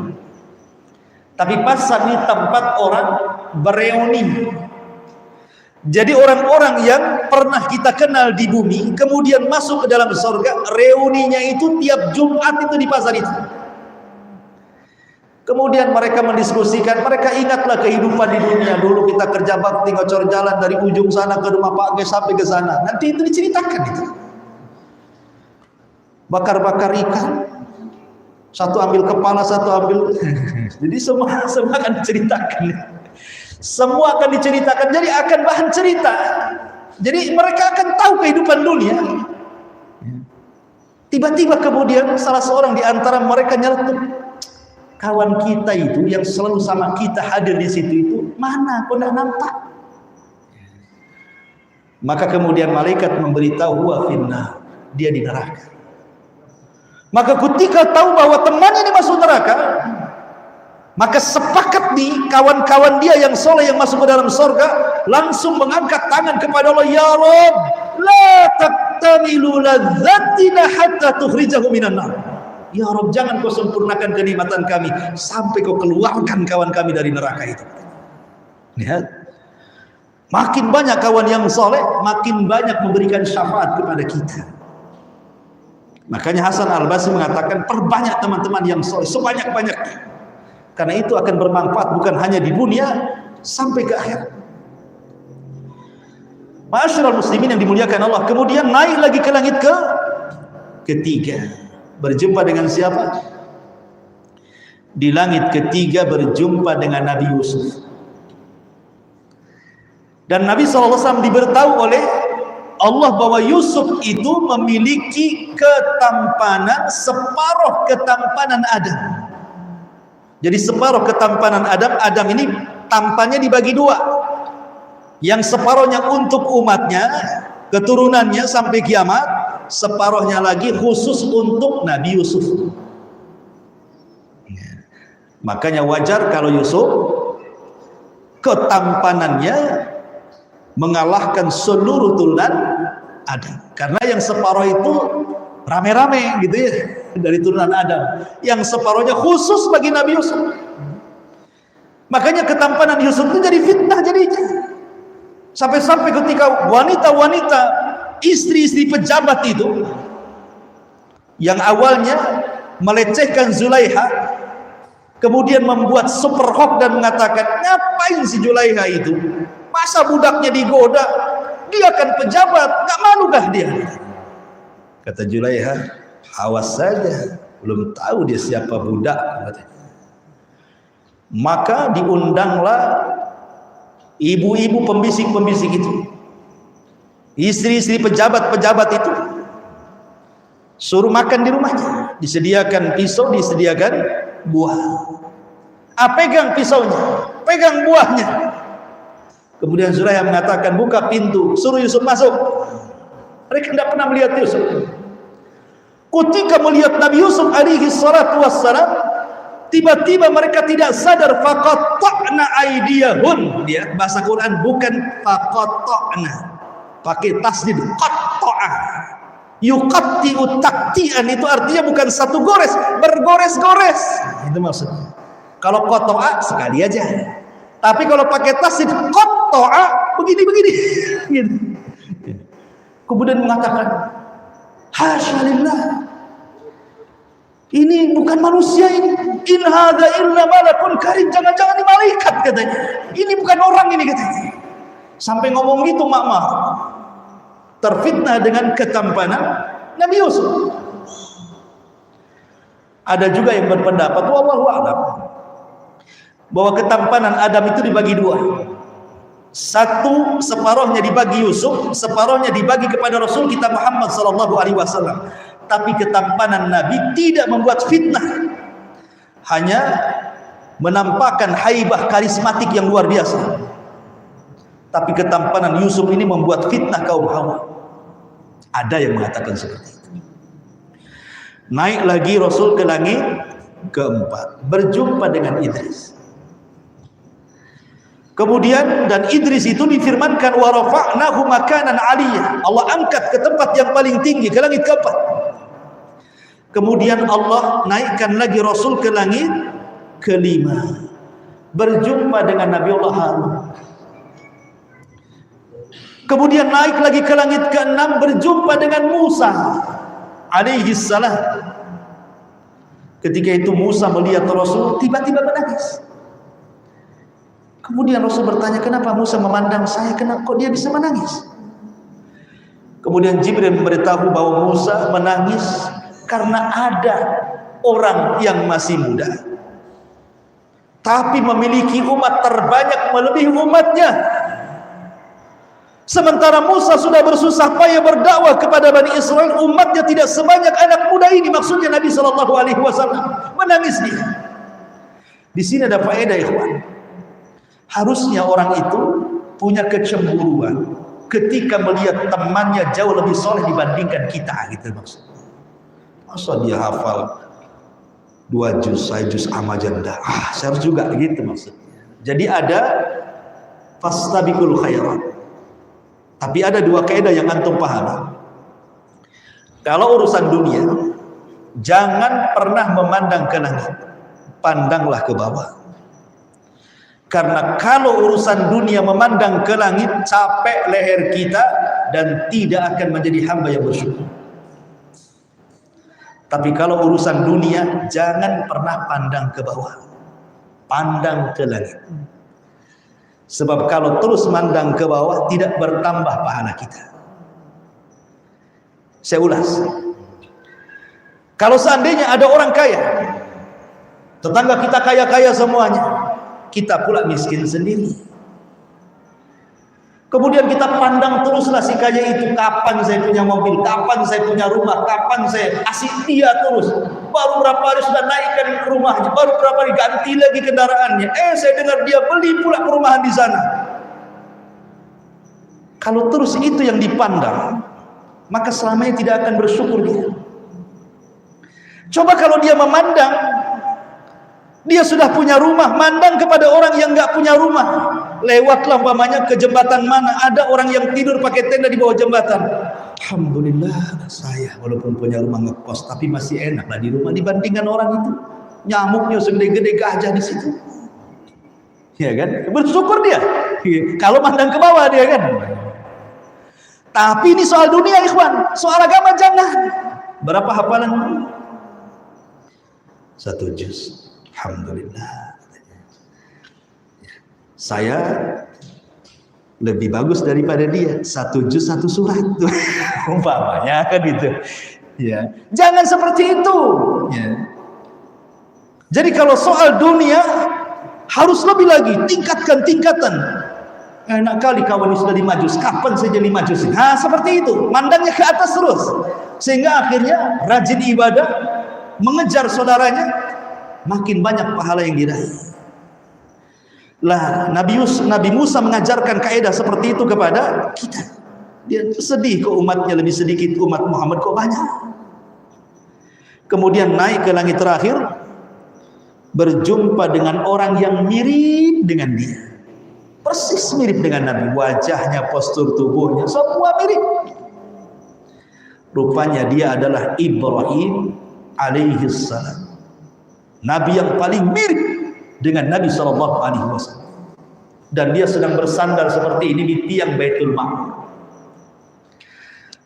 Tapi pasar ini tempat orang bereuni. Jadi orang-orang yang pernah kita kenal di bumi kemudian masuk ke dalam surga, reuninya itu tiap Jumat itu di pasar itu. Kemudian mereka mendiskusikan, mereka ingatlah kehidupan di dunia. Dulu kita kerja bakti, ngocor jalan dari ujung sana ke rumah Pak G sampai ke sana. Nanti itu diceritakan itu. bakar-bakar ikan, satu ambil kepala, satu ambil jadi semua akan diceritakan, semua akan diceritakan, jadi akan bahan cerita, jadi mereka akan tahu kehidupan dunia. Tiba-tiba kemudian salah seorang di antara mereka nyeletuk, kawan kita itu yang selalu sama kita hadir di situ itu mana, kok tidak nampak? Maka kemudian malaikat memberitahu, huwa finnar, dia di neraka. Maka ketika tahu bahwa temannya ini masuk neraka, maka sepakat nih kawan-kawan dia yang soleh yang masuk ke dalam surga langsung mengangkat tangan kepada Allah, ya Rabb, la taqtamilu ladzatina hatta tukhrijahu minan nar. Ya Rabb, jangan kau sempurnakan kenikmatan kami sampai kau keluarkan kawan kami dari neraka itu. Lihat, makin banyak kawan yang soleh, makin banyak memberikan syafaat kepada kita. Makanya Hasan Al-Basri mengatakan, perbanyak teman-teman yang soleh sebanyak-banyaknya, karena itu akan bermanfaat bukan hanya di dunia, sampai ke akhirat. Ma'asyiral muslimin yang dimuliakan Allah, kemudian naik lagi ke langit ketiga, berjumpa dengan siapa? Di langit ketiga berjumpa dengan Nabi Yusuf. Dan Nabi SAW diberitahu oleh Allah bahwa Yusuf itu memiliki ketampanan separuh ketampanan Adam. Jadi separuh ketampanan Adam, Adam ini tampannya dibagi dua. Yang separuhnya untuk umatnya, keturunannya sampai kiamat, separuhnya lagi khusus untuk Nabi Yusuf. Makanya wajar kalau Yusuf ketampanannya mengalahkan seluruh turunan Adam, karena yang separuh itu rame-rame gitu ya dari turunan Adam, yang separuhnya khusus bagi Nabi Yusuf. Makanya ketampanan Yusuf itu jadi fitnah jadinya, sampai-sampai ketika wanita-wanita istri-istri pejabat itu yang awalnya melecehkan Zulaiha, kemudian membuat super hoax dan mengatakan, ngapain si Zulaiha itu, masa budaknya digoda, dia kan pejabat, gak malukah dia? Kata Zulaiha, awas saja, belum tahu dia siapa budak. Maka diundanglah ibu-ibu pembisik-pembisik itu, istri-istri pejabat-pejabat itu, suruh makan di rumahnya, disediakan pisau, disediakan buah. Pegang pisaunya, pegang buahnya. Kemudian Zulaiha mengatakan, buka pintu, suruh Yusuf masuk. Mereka tidak pernah melihat Yusuf. Ketika melihat Nabi Yusuf alaihi salatu wassalam, tiba-tiba mereka tidak sadar, faqatta'na aydiyahun. Dia bahasa Quran bukan faqatta'na, pakai tasdid, qatta'a. Yuqatti'u taqti'an, itu artinya bukan satu gores, bergores-gores. Itu maksudnya. Kalau qata'a sekali aja. Tapi kalau pakai tasdid qatta'a begini-begini gitu. Kemudian mengatakan, hasyalillah, ini bukan manusia ini, in hadza illa malakun karim, jangan-jangan ini malaikat katanya, ini bukan orang ini katanya. Sampai ngomong gitu mak, terfitnah dengan ketampanan Nabi Yusuf. Ada juga yang berpendapat, wallahu a'lam, bahwa ketampanan Adam itu dibagi dua. Satu, separuhnya dibagi Yusuf, separuhnya dibagi kepada Rasul kita Muhammad SAW. Tapi ketampanan Nabi tidak membuat fitnah, hanya menampakkan haibah karismatik yang luar biasa. Tapi ketampanan Yusuf ini membuat fitnah kaum Hawa. Ada yang mengatakan seperti itu. Naik lagi Rasul ke langit keempat, berjumpa dengan Idris. Kemudian dan Idris itu difirmankan, wa rafa'nahu makanan 'aliyya, Allah angkat ke tempat yang paling tinggi, ke langit keempat. Kemudian Allah naikkan lagi Rasul ke langit kelima, berjumpa dengan Nabi Allah Harun. Kemudian naik lagi ke langit keenam, berjumpa dengan Musa alaihi salam. Ketika itu Musa melihat Rasul, tiba-tiba menangis. Kemudian Rasul bertanya, kenapa Musa memandang saya, kenapa kok dia bisa menangis? Kemudian Jibril memberitahu bahwa Musa menangis Karena ada orang yang masih muda tapi memiliki umat terbanyak melebihi umatnya. Sementara Musa sudah bersusah payah berdakwah kepada Bani Israel, umatnya tidak sebanyak anak muda ini. Maksudnya Nabi SAW menangis dia. Di sini ada faedah, ikhwan. Harusnya orang itu punya kecemburuan ketika melihat temannya jauh lebih soleh dibandingkan kita, gitu maksudnya. Masa dia hafal 2 juz, 1 juz amajanda, saya harus juga, gitu maksudnya. Jadi ada fastabiqul khairat. Tapi ada 2 kaidah yang antum pahami. Kalau urusan dunia, jangan pernah memandang ke langit, pandanglah ke bawah. Karena kalau urusan dunia memandang ke langit, capek leher kita dan tidak akan menjadi hamba yang bersyukur. Tapi kalau urusan dunia, jangan pernah pandang ke bawah, pandang ke langit. Sebab kalau terus mandang ke bawah, tidak bertambah pahala kita. Saya ulas. Kalau seandainya ada orang kaya, tetangga kita kaya-kaya semuanya, kita pula miskin sendiri. Kemudian kita pandang teruslah si kaya itu, kapan saya punya mobil, kapan saya punya rumah, kapan saya asik dia terus. Baru berapa hari sudah naikkan rumahnya, baru berapa hari ganti lagi kendaraannya. Saya dengar dia beli pula perumahan di sana. Kalau terus itu yang dipandang, maka selamanya tidak akan bersyukur dia. Coba kalau dia memandang, dia sudah punya rumah, mandang kepada orang yang nggak punya rumah. Lewatlah umpamanya ke jembatan mana, ada orang yang tidur pakai tenda di bawah jembatan. Alhamdulillah, saya walaupun punya rumah ngekos, tapi masih enak lah di rumah dibandingkan orang itu. Nyamuknya segede-gede gajah di situ. Ya kan? Bersyukur dia. Kalau mandang ke bawah dia kan. Tapi ini soal dunia, ikhwan. Soal agama jangan. Berapa hafalan? 1 juz. Alhamdulillah. Saya lebih bagus daripada dia, 1 juz 1 surat. Umpamanya kan itu. Ya. Jangan seperti itu. Ya. Jadi kalau soal dunia harus lebih lagi, tingkatkan tingkatan. Enak kali kawan ini sudah 5 juz, kapan saya jadi 5 juz? Nah, seperti itu, mandangnya ke atas terus. Sehingga akhirnya rajin ibadah, mengejar saudaranya, makin banyak pahala yang diraih. Lah Nabi Musa mengajarkan kaidah seperti itu kepada kita. Dia sedih kok umatnya lebih sedikit, umat Muhammad kok banyak. Kemudian naik ke langit terakhir, berjumpa dengan orang yang mirip dengan dia, persis mirip dengan Nabi, wajahnya, postur tubuhnya, semua mirip. Rupanya dia adalah Ibrahim alaihissalam, Nabi yang paling mirip dengan Nabi SAW. Dan dia sedang bersandar seperti ini di tiang Baitul Ma'mur.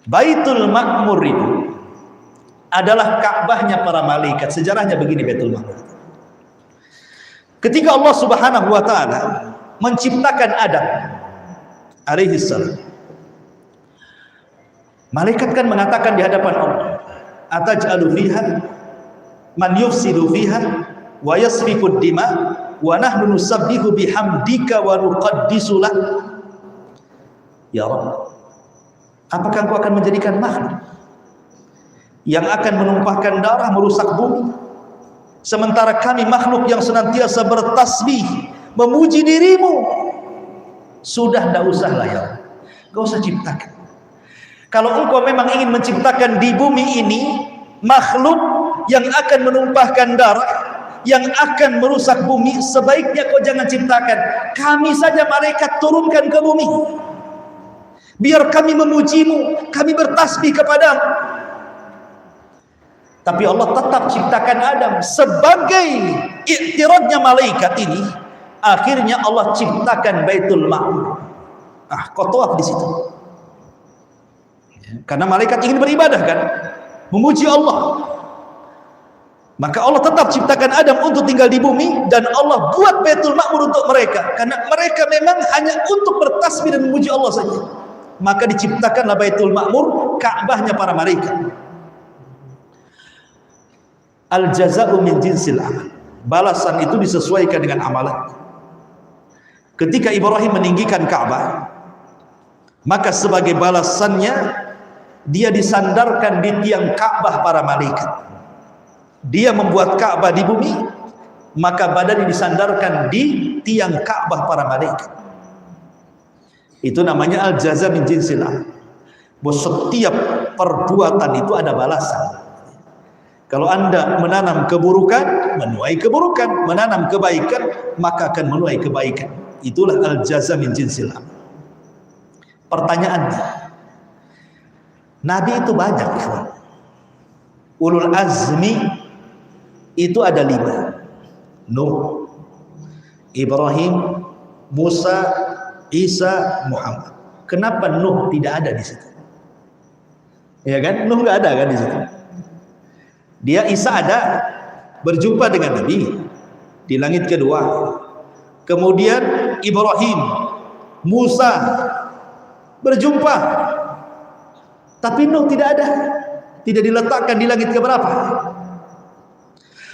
Baitul Ma'mur itu adalah Ka'bahnya para malaikat. Sejarahnya begini Baitul Ma'mur. Ketika Allah Subhanahu wa taala menciptakan Adam alaihissalam, malaikat kan mengatakan di hadapan Allah, ataj'alu fiha man yufsidu fiha wa yasfiku dima wa nahnu nusabbihu bihamdika wa nuqaddisu lak. Ya Rabb, apakah Engkau akan menjadikan makhluk yang akan menumpahkan darah, merusak bumi, sementara kami makhluk yang senantiasa bertasbih memuji dirimu? Sudah, tidak usahlah ya, tidak usah ciptakan. Kalau Engkau memang ingin menciptakan di bumi ini makhluk yang akan menumpahkan darah, yang akan merusak bumi, sebaiknya kau jangan ciptakan. Kami saja malaikat turunkan ke bumi, biar kami memujimu, kami bertasbih kepadamu. Tapi Allah tetap ciptakan Adam sebagai iktiradnya malaikat ini. Akhirnya Allah ciptakan Baitul Ma'mur. Kau tawaf di situ. Karena malaikat ingin beribadah kan, memuji Allah. Maka Allah tetap ciptakan Adam untuk tinggal di bumi, dan Allah buat Baitul Ma'mur untuk mereka, karena mereka memang hanya untuk bertasbih dan memuji Allah saja. Maka diciptakanlah Baitul Ma'mur, Ka'bahnya para malaikat. Al-jaza'u min jinsil amal. Balasan itu disesuaikan dengan amalan. Ketika Ibrahim meninggikan Ka'bah, maka sebagai balasannya dia disandarkan di tiang Ka'bah para malaikat. Dia membuat Ka'bah di bumi, maka badannya disandarkan di tiang Ka'bah para malaikat. Itu namanya al-jaza min jinsil amal. Bahwa setiap perbuatan itu ada balasan. Kalau Anda menanam keburukan, menuai keburukan. Menanam kebaikan, maka akan menuai kebaikan. Itulah al-jaza min jinsil amal. Pertanyaannya, Nabi itu banyak, ikhwan. Ulul azmi itu ada 5. Nuh, Ibrahim, Musa, Isa, Muhammad. Kenapa Nuh tidak ada di situ? Ya kan? Nuh nggak ada kan di situ. Dia Isa ada, berjumpa dengan Nabi di langit kedua. Kemudian Ibrahim, Musa berjumpa. Tapi Nuh tidak ada. Tidak diletakkan di langit keberapa?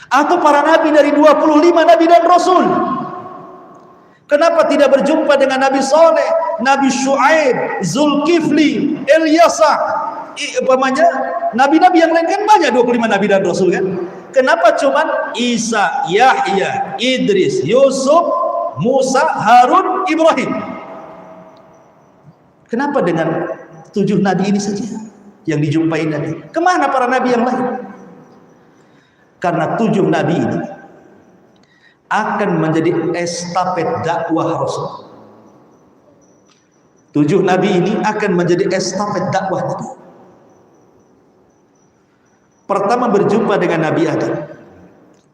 Atau para nabi dari 25 nabi dan rasul. Kenapa tidak berjumpa dengan Nabi Saleh, Nabi Syuaib, Zulkifli, Ilyasa, nabi-nabi yang lain kan banyak 25 nabi dan rasul kan? Kenapa cuman Isa, Yahya, Idris, Yusuf, Musa, Harun, Ibrahim? Kenapa dengan 7 nabi ini saja yang dijumpai Nabi? Kemana para nabi yang lain? Karena 7 nabi ini akan menjadi estafet dakwah Rasul. 7 nabi ini akan menjadi estafet dakwah Nabi. Pertama berjumpa dengan Nabi Adam.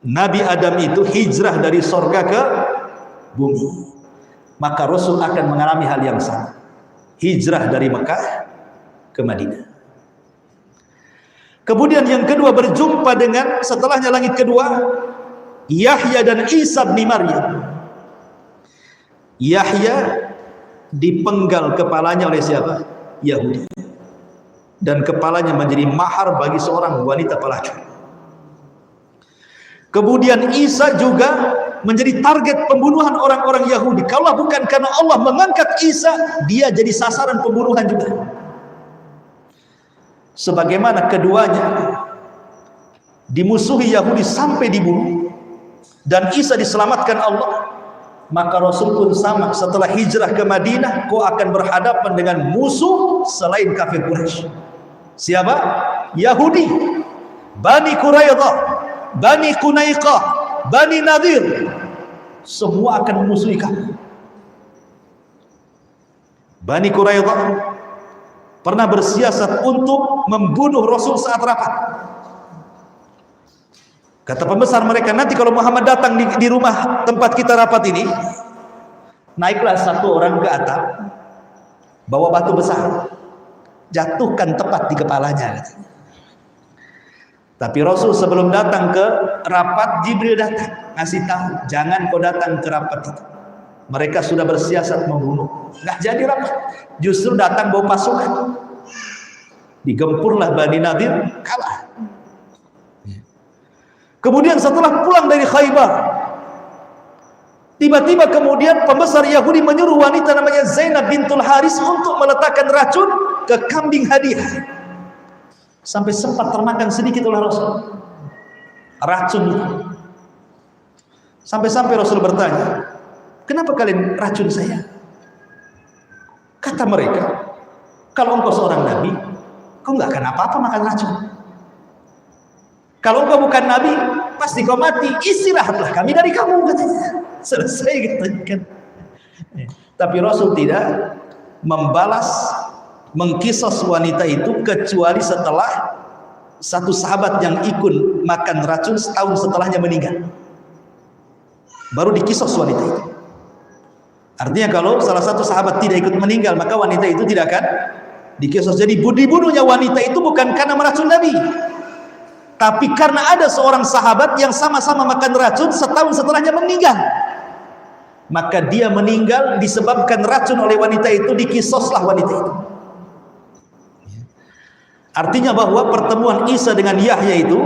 Nabi Adam itu hijrah dari sorga ke bumi. Maka Rasul akan mengalami hal yang sama. Hijrah dari Mekah ke Madinah. Kemudian yang kedua berjumpa dengan, setelahnya langit kedua, Yahya dan Isa bin Maryam. Yahya dipenggal kepalanya oleh siapa? Yahudi. Dan kepalanya menjadi mahar bagi seorang wanita pelacur. Kemudian Isa juga menjadi target pembunuhan orang-orang Yahudi. Kalau bukan karena Allah mengangkat Isa, dia jadi sasaran pembunuhan juga. Sebagaimana keduanya dimusuhi Yahudi sampai dibunuh dan Isa diselamatkan Allah, maka Rasul pun sama. Setelah hijrah ke Madinah, kau akan berhadapan dengan musuh selain kafir Quraisy. Siapa? Yahudi, Bani Quraidah, Bani Qunaiqah, Bani Nadir. Semua akan memusuhi kamu. Bani Quraidah pernah bersiasat untuk membunuh Rasul saat rapat. Kata pembesar mereka, nanti kalau Muhammad datang di rumah tempat kita rapat ini, naiklah satu orang ke atap, bawa batu besar, jatuhkan tepat di kepalanya. Tapi Rasul sebelum datang ke rapat, Jibril datang, ngasih tahu, jangan kau datang ke rapat itu. Mereka sudah bersiasat membunuh. Nggak jadi rapat, justru datang bawa pasukan. Digempurlah Bani Nadir, kalah. Kemudian setelah pulang dari Khaybar, tiba-tiba kemudian pembesar Yahudi menyuruh wanita namanya Zainab bintul Haris untuk meletakkan racun ke kambing hadiah. Sampai sempat termakan sedikit oleh Rasul racun itu. Sampai-sampai Rasul bertanya, kenapa kalian racun saya? Kata mereka, kalau engkau seorang nabi, kau nggak akan apa-apa makan racun. Kalau engkau bukan nabi, pasti kau mati. Istirahatlah kami dari kamu, katanya. Selesai katanya. Tapi Rasul tidak membalas, mengkisos wanita itu kecuali setelah satu sahabat yang ikut makan racun setahun setelahnya meninggal. Baru dikisos wanita itu. Artinya kalau salah satu sahabat tidak ikut meninggal, maka wanita itu tidak akan dikisos. Jadi dibunuhnya wanita itu bukan karena meracun Nabi, tapi karena ada seorang sahabat yang sama-sama makan racun setahun setelahnya meninggal. Maka dia meninggal disebabkan racun oleh wanita itu, dikisoslah wanita itu. Artinya bahwa pertemuan Isa dengan Yahya itu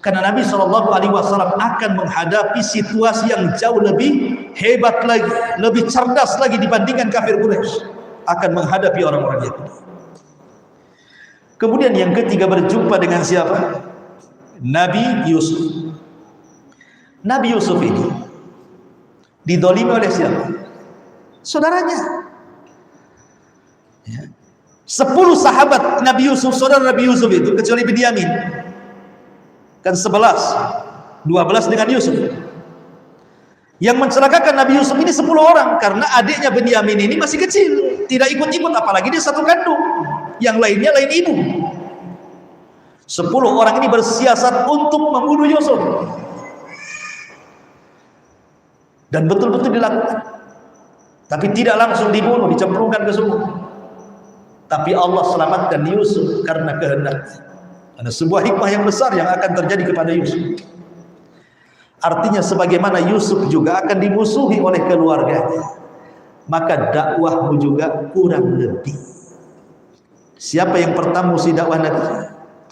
Karena Nabi SAW akan menghadapi situasi yang jauh lebih hebat lagi, lebih cerdas lagi dibandingkan kafir Quraisy, akan menghadapi orang-orang Yahudi. Kemudian yang ketiga berjumpa dengan siapa? Nabi Yusuf. Nabi Yusuf ini didolimi oleh siapa? Saudaranya. 10 sahabat Nabi Yusuf, saudara Nabi Yusuf itu, kecuali Binyamin, kan 11, 12 dengan Yusuf. Yang mencelakakan Nabi Yusuf ini 10 orang, karena adiknya Binyamin ini masih kecil, tidak ikut-ikut, apalagi dia satu kandung, yang lainnya lain ibu. 10 orang ini bersiasat untuk membunuh Yusuf, dan betul-betul dilakukan. Tapi tidak langsung dibunuh, dicemplungkan ke sumur. Tapi Allah selamatkan Yusuf karena kehendaknya. Ada sebuah hikmah yang besar yang akan terjadi kepada Yusuf. Artinya sebagaimana Yusuf juga akan dimusuhi oleh keluarganya, maka dakwahmu juga kurang lebih. Siapa yang pertama musuhi dakwah Nabi?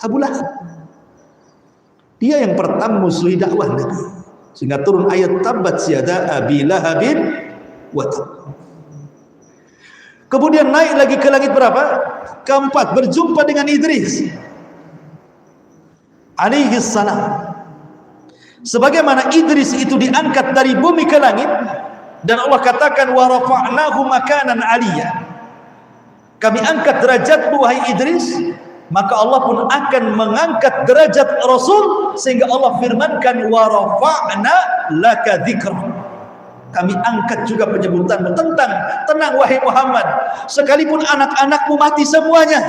Abu Lahab. Dia yang pertama musuhi dakwah Nabi, sehingga turun ayat tabat yada abi lahabin wa tab. Kemudian naik lagi ke langit berapa? Keempat, berjumpa dengan Idris alaihi salam. Sebagaimana Idris itu diangkat dari bumi ke langit, dan Allah katakan wa rafa'nahu makanan aliyya, kami angkat derajatmu wahai Idris, maka Allah pun akan mengangkat derajat Rasul, sehingga Allah firmankan wa rafa'na laka dzikra, kami angkat juga penyebutanmu. Tentang, tenang wahai Muhammad, sekalipun anak-anakmu mati semuanya,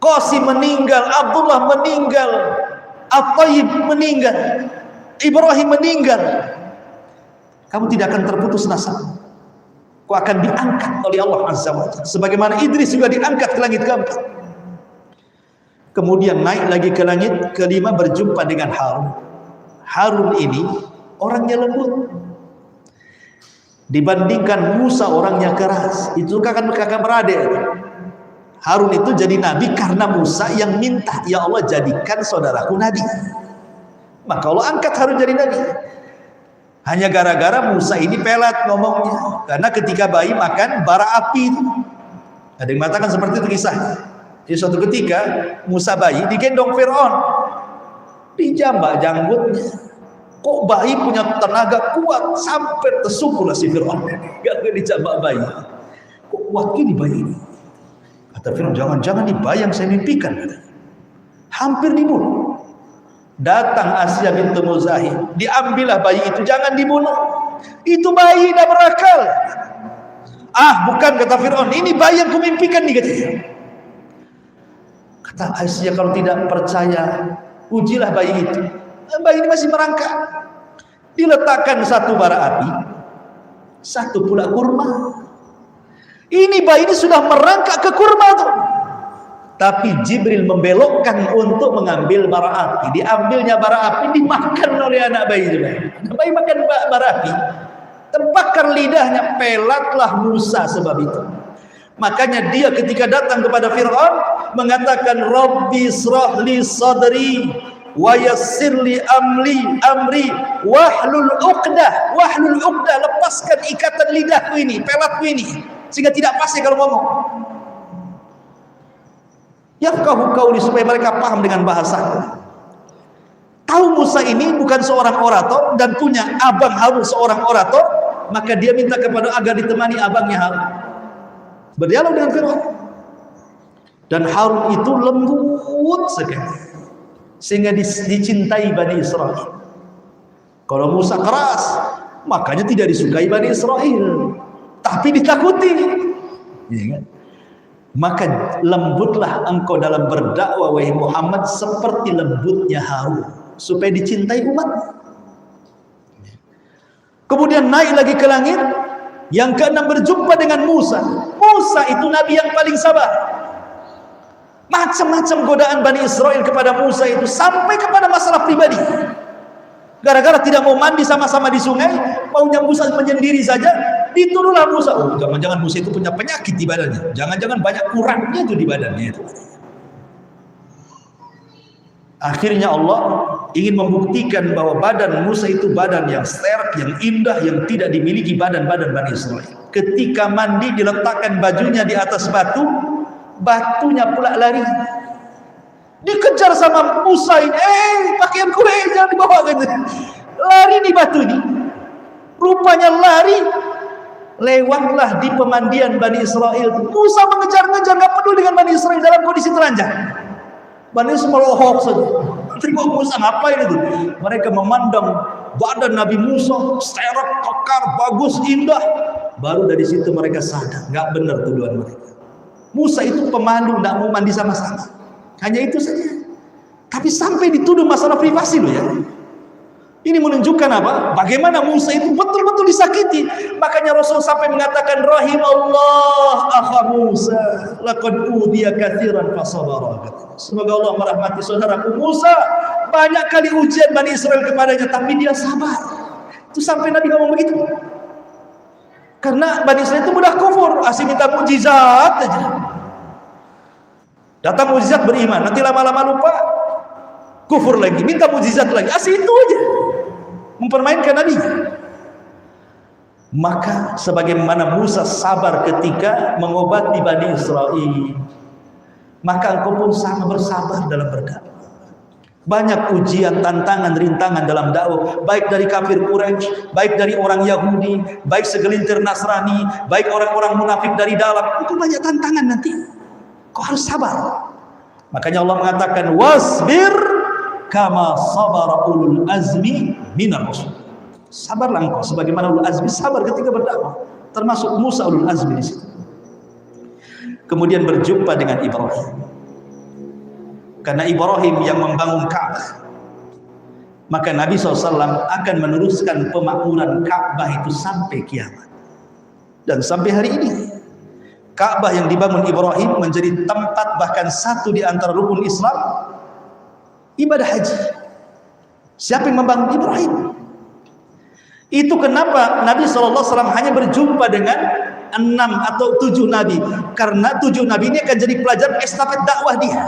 Qasim meninggal, Abdullah meninggal, At-Tayyib meninggal, Ibrahim meninggal, kamu tidak akan terputus nasab. Kau akan diangkat oleh Allah Azza wa Jalla, sebagaimana Idris juga diangkat ke langit keempat. Kemudian naik lagi ke langit kelima, berjumpa dengan Harun. Harun ini orangnya lembut, dibandingkan Musa orangnya keras. Itu kakak beradik. Harun itu jadi nabi karena Musa yang minta, ya Allah jadikan saudaraku nabi, maka Allah angkat Harun jadi nabi. Hanya gara-gara Musa ini pelat ngomongnya, karena ketika bayi makan bara api itu. Ada yang mengatakan seperti itu kisahnya. Jadi suatu ketika Musa bayi digendong Fir'aun, dijambak janggutnya. Kok bayi punya tenaga kuat sampai tersungkurlah si Fir'aun, gak dijambak bayi. Kok kuat gini bayi ini? Kata Fir'aun, jangan-jangan ini bayi yang saya mimpikan. Hampir dibunuh. Datang Asya bintu Muzahim, diambillah bayi itu, jangan dibunuh, itu bayi dah berakal. Ah bukan, kata Fir'aun, ini bayi yang kumimpikan nih, katanya. Kata Asya, kalau tidak percaya, ujilah bayi itu. Bayi ini masih merangkak. Diletakkan satu bara api, satu pula kurma. Ini bayi ini sudah merangkak ke kurma tuh. Tapi Jibril membelokkan untuk mengambil bara api. Diambilnya bara api, dimakan oleh anak bayi itu. Anak bayi makan bara api, terbakar lidahnya, pelatlah Musa sebab itu. Makanya dia ketika datang kepada Fir'aun mengatakan, Rabbi israh li sadri wa yassirli amri wahlul uqdah, lepaskan ikatan lidahku ini, pelatku ini, sehingga tidak pasti kalau ngomong. Yafqahu qauli, supaya mereka paham dengan bahasa. Tahu Musa ini bukan seorang orator dan punya abang Harun seorang orator, maka dia minta kepada agar ditemani abangnya Harun berdialog dengan Fir'aun. Dan Harun itu lembut sekali, sehingga dicintai Bani Israel. Kalau Musa keras, makanya tidak disukai Bani Israel, tapi ditakuti, ya kan? Maka lembutlah engkau dalam berdakwah wahai Muhammad seperti lembutnya Harun, supaya dicintai umat. Kemudian naik lagi ke langit. Yang keenam, berjumpa dengan Musa. Musa itu nabi yang paling sabar. Macam-macam godaan Bani Israel kepada Musa itu, sampai kepada masalah pribadi. Gara-gara tidak mau mandi sama-sama di sungai, maunya Musa menyendiri saja, dituduhlah Musa. Oh, jangan-jangan Musa itu punya penyakit di badannya. Jangan-jangan banyak kurangnya itu di badannya itu. Akhirnya Allah ingin membuktikan bahwa badan Musa itu badan yang sterk, yang indah, yang tidak dimiliki badan-badan Bani Israel. Ketika mandi diletakkan bajunya di atas batu, batunya pula lari. Dikejar sama Musa ini, pakaianku jangan dibawa gitu. Lari di batu ini. Rupanya lari, lewatlah di pemandian Bani Israel. Musa mengejar-ngejar, gak peduli dengan Bani Israel dalam kondisi telanjang. Bani Israel melohok saja. Terima Musa ngapain itu? Mereka memandang badan Nabi Musa serak, kekar, bagus, indah. Baru dari situ mereka sadar, nggak benar tuduhan mereka. Musa itu pemalu, nggak mau mandi sama-sama. Hanya itu saja. Tapi sampai dituduh masalah privasi loh ya. Ini menunjukkan apa? Bagaimana Musa itu betul-betul disakiti. Makanya Rasul sampai mengatakan, rahimallah akha Musa, laqad udiya katsiran fasabara. Semoga Allah merahmati saudaraku Musa. Banyak kali ujian Bani Israel kepadanya, tapi dia sabar. Itu sampai Nabi ngomong begitu. Karena Bani Israel itu mudah kufur, asing minta mukjizat aja. Datang mukjizat beriman, nanti lama-lama lupa, kufur lagi, minta mukjizat lagi, asing itu aja. Mempermainkan Nabi. Maka sebagaimana Musa sabar ketika mengobati Bani Israel, maka engkau pun sama bersabar dalam berdakwah. Banyak ujian, tantangan, rintangan dalam dakwah, baik dari kafir Quraisy, baik dari orang Yahudi, baik segelintir Nasrani, baik orang-orang munafik dari dalam. Itu banyak tantangan nanti. Kau harus sabar. Makanya Allah mengatakan, wasbir kama sabara ulul azmi minar rusul. Sabarlah engkau sebagaimana ulul azmi sabar ketika berdakwah, termasuk Musa ulul azmi di situ. Kemudian berjumpa dengan Ibrahim. Karena Ibrahim yang membangun Ka'bah, maka Nabi SAW akan meneruskan pemakmuran Ka'bah itu sampai kiamat. Dan sampai hari ini Ka'bah yang dibangun Ibrahim menjadi tempat, bahkan satu di antara rukun Islam, ibadah haji. Siapa yang membangun? Ibrahim. Itu kenapa Nabi SAW hanya berjumpa dengan 6 atau 7 Nabi. Karena 7 Nabi ini akan jadi pelajaran estafet dakwah dia.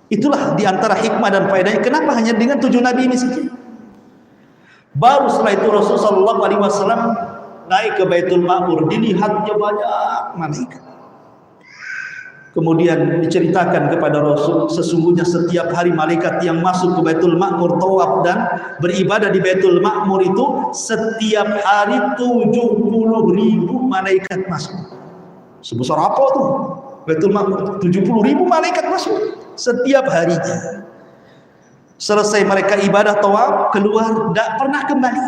Itulah diantara hikmah dan faedahnya. Kenapa hanya dengan 7 Nabi ini saja? Baru setelah itu Rasulullah SAW naik ke Baitul Ma'mur, dilihatnya banyak malaikat. Kemudian diceritakan kepada Rasul, sesungguhnya setiap hari malaikat yang masuk ke Baitul Ma'mur tawaf dan beribadah di Baitul Ma'mur itu setiap hari 70.000 malaikat masuk. Sebesar apa tuh Baitul Ma'mur? 70.000 malaikat masuk setiap harinya. Selesai mereka ibadah tawaf, keluar, tidak pernah kembali.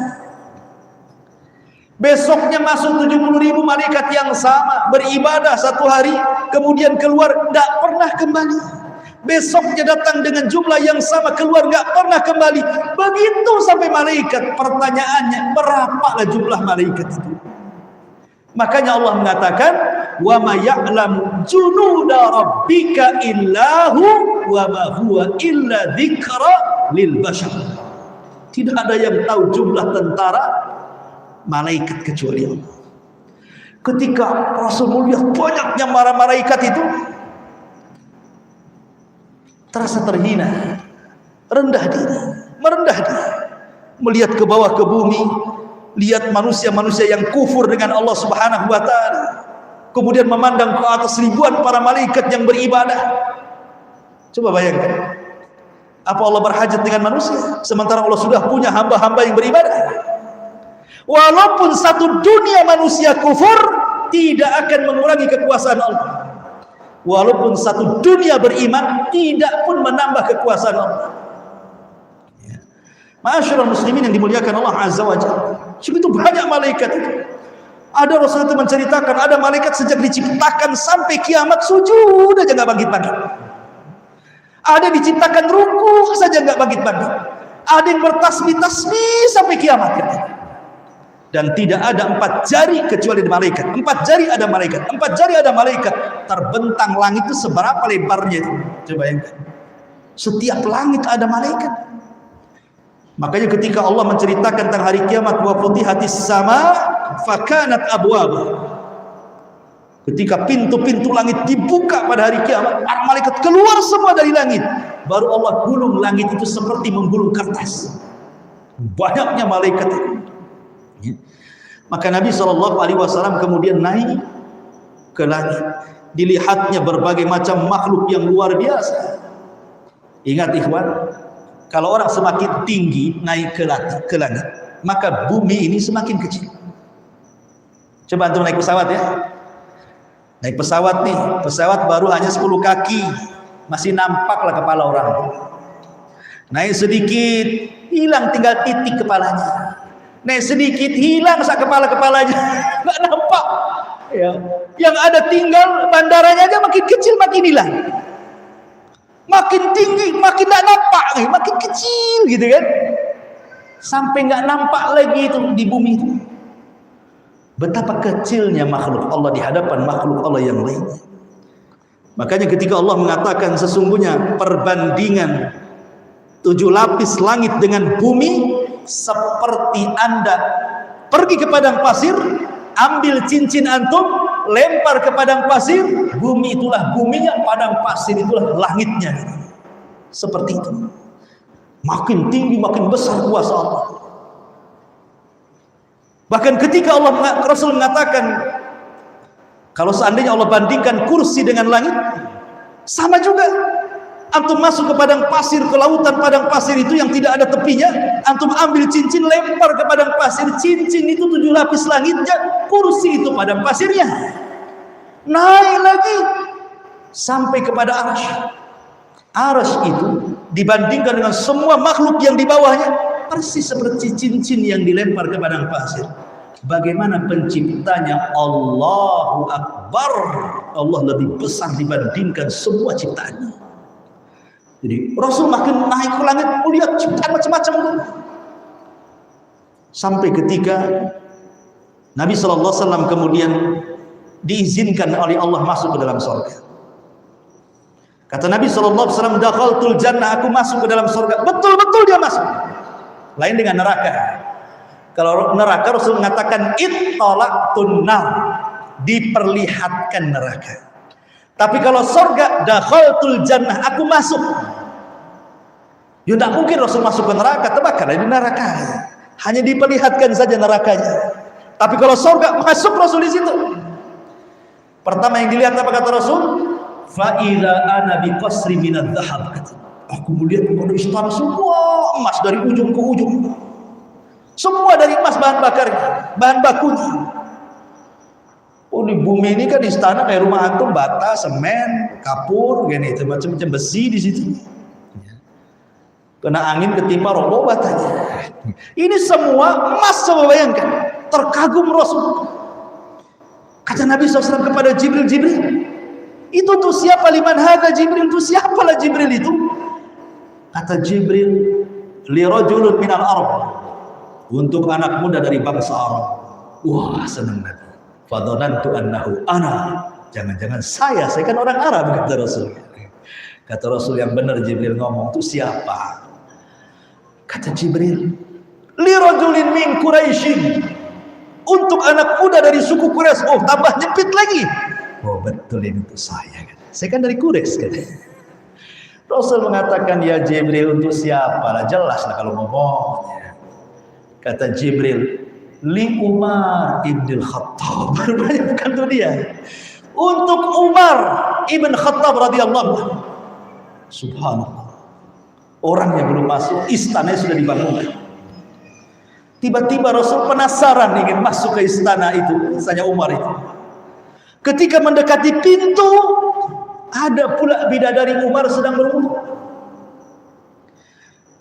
Besoknya masuk 70.000 malaikat yang sama, beribadah satu hari, kemudian keluar, tidak pernah kembali. Besoknya datang dengan jumlah yang sama, keluar, tidak pernah kembali. Begitu sampai malaikat. Pertanyaannya, berapakah jumlah malaikat itu? Makanya Allah mengatakan, wa ma ya'lamu junuda rabbika illahu wa ma huwa illa dzikra lil bashar. Tidak ada yang tahu jumlah tentara malaikat kecuali Allah. Ketika Rasul melihat banyaknya para malaikat itu, terasa terhina, rendah diri, merendah diri, melihat ke bawah ke bumi, lihat manusia-manusia yang kufur dengan Allah Subhanahu wa taala. Kemudian memandang ke atas ribuan para malaikat yang beribadah. Coba bayangkan, apa Allah berhajat dengan manusia sementara Allah sudah punya hamba-hamba yang beribadah? Walaupun satu dunia manusia kufur, tidak akan mengurangi kekuasaan Allah. Walaupun satu dunia beriman, tidak pun menambah kekuasaan Allah. Ma'asyiral muslimin yang dimuliakan Allah Azza wa Jalla, begitu banyak malaikat itu. Ada Rasul itu menceritakan, ada malaikat sejak diciptakan sampai kiamat sujud aja nggak bangkit-bangkit. Ada diciptakan ruku saja nggak bangkit-bangkit. Ada yang bertasbih-tasbih sampai kiamat. Dan tidak ada 4 jari kecuali ada malaikat. 4 jari ada malaikat. 4 jari ada malaikat. Terbentang langit itu seberapa lebarnya itu? Coba bayangkan. Setiap langit ada malaikat. Makanya ketika Allah menceritakan tentang hari kiamat, wa futihatis sama fakanat abwaba. Ketika pintu-pintu langit dibuka pada hari kiamat, para malaikat keluar semua dari langit. Baru Allah gulung langit itu seperti menggulung kertas. Banyaknya malaikat itu. Maka Nabi SAW kemudian naik ke langit. Dilihatnya berbagai macam makhluk yang luar biasa. Ingat ikhwan, kalau orang semakin tinggi naik ke langit, maka bumi ini semakin kecil. Coba antum naik pesawat ya. Naik pesawat nih, pesawat baru hanya 10 kaki, masih nampaklah kepala orang. Naik sedikit, hilang tinggal titik kepalanya. Naik sedikit, hilang sak kepala-kepalanya, nggak nampak. Ya. Yang ada tinggal bandaranya aja makin kecil, makin hilang. Makin tinggi, makin nggak nampak, makin kecil gitu kan. Sampai nggak nampak lagi itu di bumi itu. Betapa kecilnya makhluk Allah di hadapan makhluk Allah yang lainnya. Makanya ketika Allah mengatakan sesungguhnya perbandingan 7 lapis langit dengan bumi seperti Anda pergi ke padang pasir, ambil cincin antum, lempar ke padang pasir, bumi itulah buminya, padang pasir itulah langitnya. Seperti itu. Makin tinggi, makin besar kuasa Allah. Bahkan ketika Rasul mengatakan, kalau seandainya Allah bandingkan kursi dengan langit, sama juga. Antum masuk ke padang pasir, ke lautan padang pasir itu yang tidak ada tepinya, antum ambil cincin, lempar ke padang pasir, cincin itu 7 lapis langitnya, kursi itu padang pasirnya. Naik lagi sampai kepada arasy. Arasy itu dibandingkan dengan semua makhluk yang di bawahnya, persis seperti cincin yang dilempar ke padang pasir. Bagaimana penciptanya? Allahu Akbar. Allah lebih besar dibandingkan semua ciptaannya. Jadi Rasul makin naik ke langit, melihat ciptaan macam-macam. Sampai ketika Nabi SAW kemudian diizinkan oleh Allah masuk ke dalam surga. Kata Nabi SAW, dakhaltul jannah, aku masuk ke dalam surga. Betul-betul dia masuk. Lain dengan neraka. Kalau neraka Rasul mengatakan ittalaktun nar, diperlihatkan neraka. Tapi kalau surga, dakhaltul jannah, aku masuk. Ya tidak mungkin Rasul masuk ke neraka, terbakar di neraka. Hanya diperlihatkan saja nerakanya. Tapi kalau surga, masuk Rasul di situ. Pertama yang dilihat apa kata Rasul? Fa idza ana bi qasri minadz dzahab. Aku melihat kepada istana semua emas dari ujung ke ujung. Semua dari emas bahan bakarnya, bahan bakunya. Oh, di bumi ini kan istana kayak rumah antum, bata, semen, kapur, gini itu macam-macam besi di situ. Kena angin ketimpa roboh batanya. Ini semua emas, coba bayangkan. Terkagum Rasul. Kata Nabi SAW kepada Jibril, itu tuh siapa? Liman hadza Jibril? Itu siapalah Jibril itu? Kata Jibril, li rajulun minal Arab, untuk anak muda dari bangsa Arab. Wah, senang Nabi. Fadhanantu annahu ana, jangan-jangan saya kan orang Arab, kata Rasul. Kata Rasul, yang benar Jibril ngomong, itu siapa? Kata Jibril, li rajulin min Quraisy, untuk anak muda dari suku Quraisy. Oh, tambah nyepit lagi. Oh, betul ini untuk saya. Saya kan dari Quraisy, kan. Rasul mengatakan, ya Jibril, untuk siapa lah? Jelas lah kalau ngomongnya. Kata Jibril, li Umar ibn Khattab. Bukan tuh dia. Untuk Umar ibn Khattab radhiyallahu anhu. Subhanallah. Orang yang belum masuk, istananya sudah dibangun. Tiba-tiba Rasul penasaran ingin masuk ke istana itu, istana Umar itu. Ketika mendekati pintu, ada pula bidadari Umar sedang berwudu.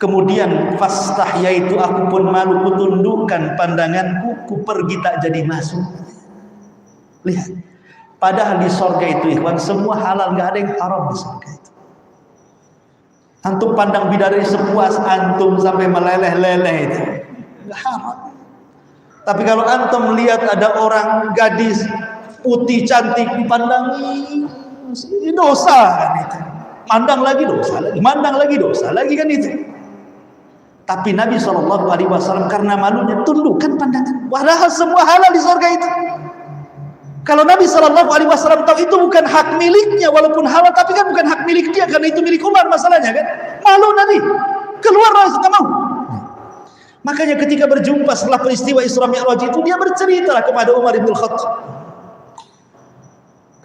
Kemudian fastahya itu, aku pun malu, kutundukkan pandanganku, ku pergi tak jadi masuk. Lihat, padahal di surga itu ikhwan semua halal, nggak ada yang haram di surga itu. Antum pandang bidadari sepuas antum sampai meleleh-leleh itu nggak haram. Tapi kalau antum melihat ada orang gadis putih cantik dipandangi, dosa kan itu. Mandang lagi dosa lagi, mandang lagi dosa lagi kan itu. Tapi Nabi SAW karena malunya tundukkan pandangan. Padahal semua halal di surga itu. Kalau Nabi SAW tahu itu bukan hak miliknya, walaupun halal, tapi kan bukan hak milik dia, karena itu milik Umar masalahnya kan. Malu Nabi, keluar nggak mau. Makanya ketika berjumpa setelah peristiwa Isra Mi'raj itu, dia bercerita kepada Umar bin Khattab.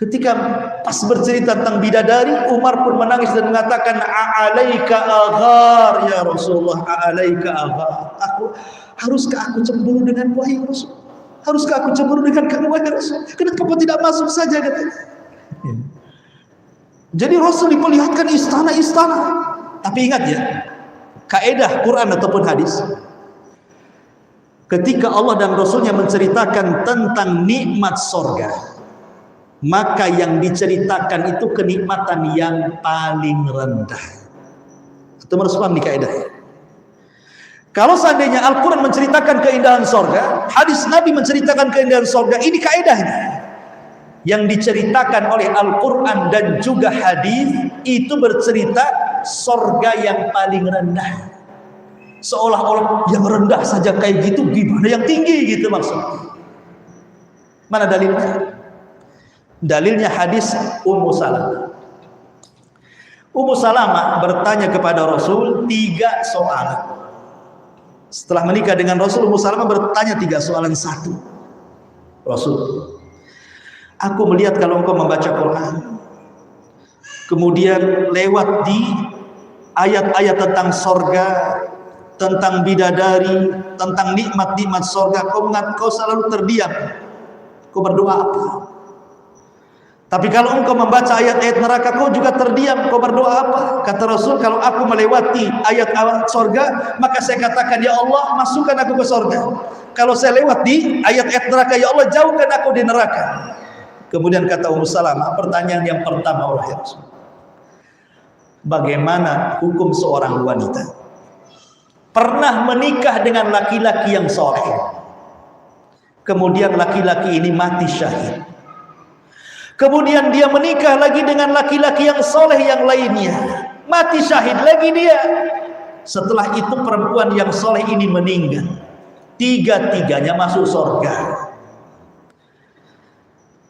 Ketika pas bercerita tentang bidadari, Umar pun menangis dan mengatakan, "A'alaika aghar ya Rasulullah, a'alaika aghar." Haruskah aku cemburu dengan wahai Rasul? Haruskah aku cemburu dengan kamu wahai Rasul? Kenapa kau tidak masuk saja katanya? Jadi Rasul diperlihatkan istana-istana. Tapi ingat ya, kaidah Quran ataupun hadis, ketika Allah dan Rasulnya menceritakan tentang nikmat sorga, maka yang diceritakan itu kenikmatan yang paling rendah. Itu merespon di kaidah. Kalau seandainya Al-Quran menceritakan keindahan sorga, hadis Nabi menceritakan keindahan sorga, ini kaedahnya. Yang diceritakan oleh Al-Quran dan juga hadis itu bercerita sorga yang paling rendah. Seolah-olah yang rendah saja kayak gitu, gimana yang tinggi gitu maksudnya. Mana dalilnya? Dalilnya hadis Ummu Salamah. Ummu Salamah bertanya kepada Rasul 3 soalan. Setelah menikah dengan Rasul, Ummu Salamah bertanya 3 soalan. 1, Rasul, aku melihat kalau engkau membaca Quran, kemudian lewat di ayat-ayat tentang sorga, tentang bidadari, tentang nikmat-nikmat sorga, kau selalu terdiam. Kau berdoa apa? Tapi kalau engkau membaca ayat-ayat neraka, kau juga terdiam. Kau berdoa apa? Kata Rasul, kalau aku melewati ayat-ayat sorga, maka saya katakan, ya Allah, masukkan aku ke sorga. Kalau saya lewat di ayat-ayat neraka, ya Allah, jauhkan aku di neraka. Kemudian kata Ummu Salamah, pertanyaan yang pertama, wahai Rasul, bagaimana hukum seorang wanita pernah menikah dengan laki-laki yang soleh, kemudian laki-laki ini mati syahid, kemudian dia menikah lagi dengan laki-laki yang soleh yang lainnya, mati syahid lagi dia. Setelah itu perempuan yang soleh ini meninggal, 3-tiganya masuk surga.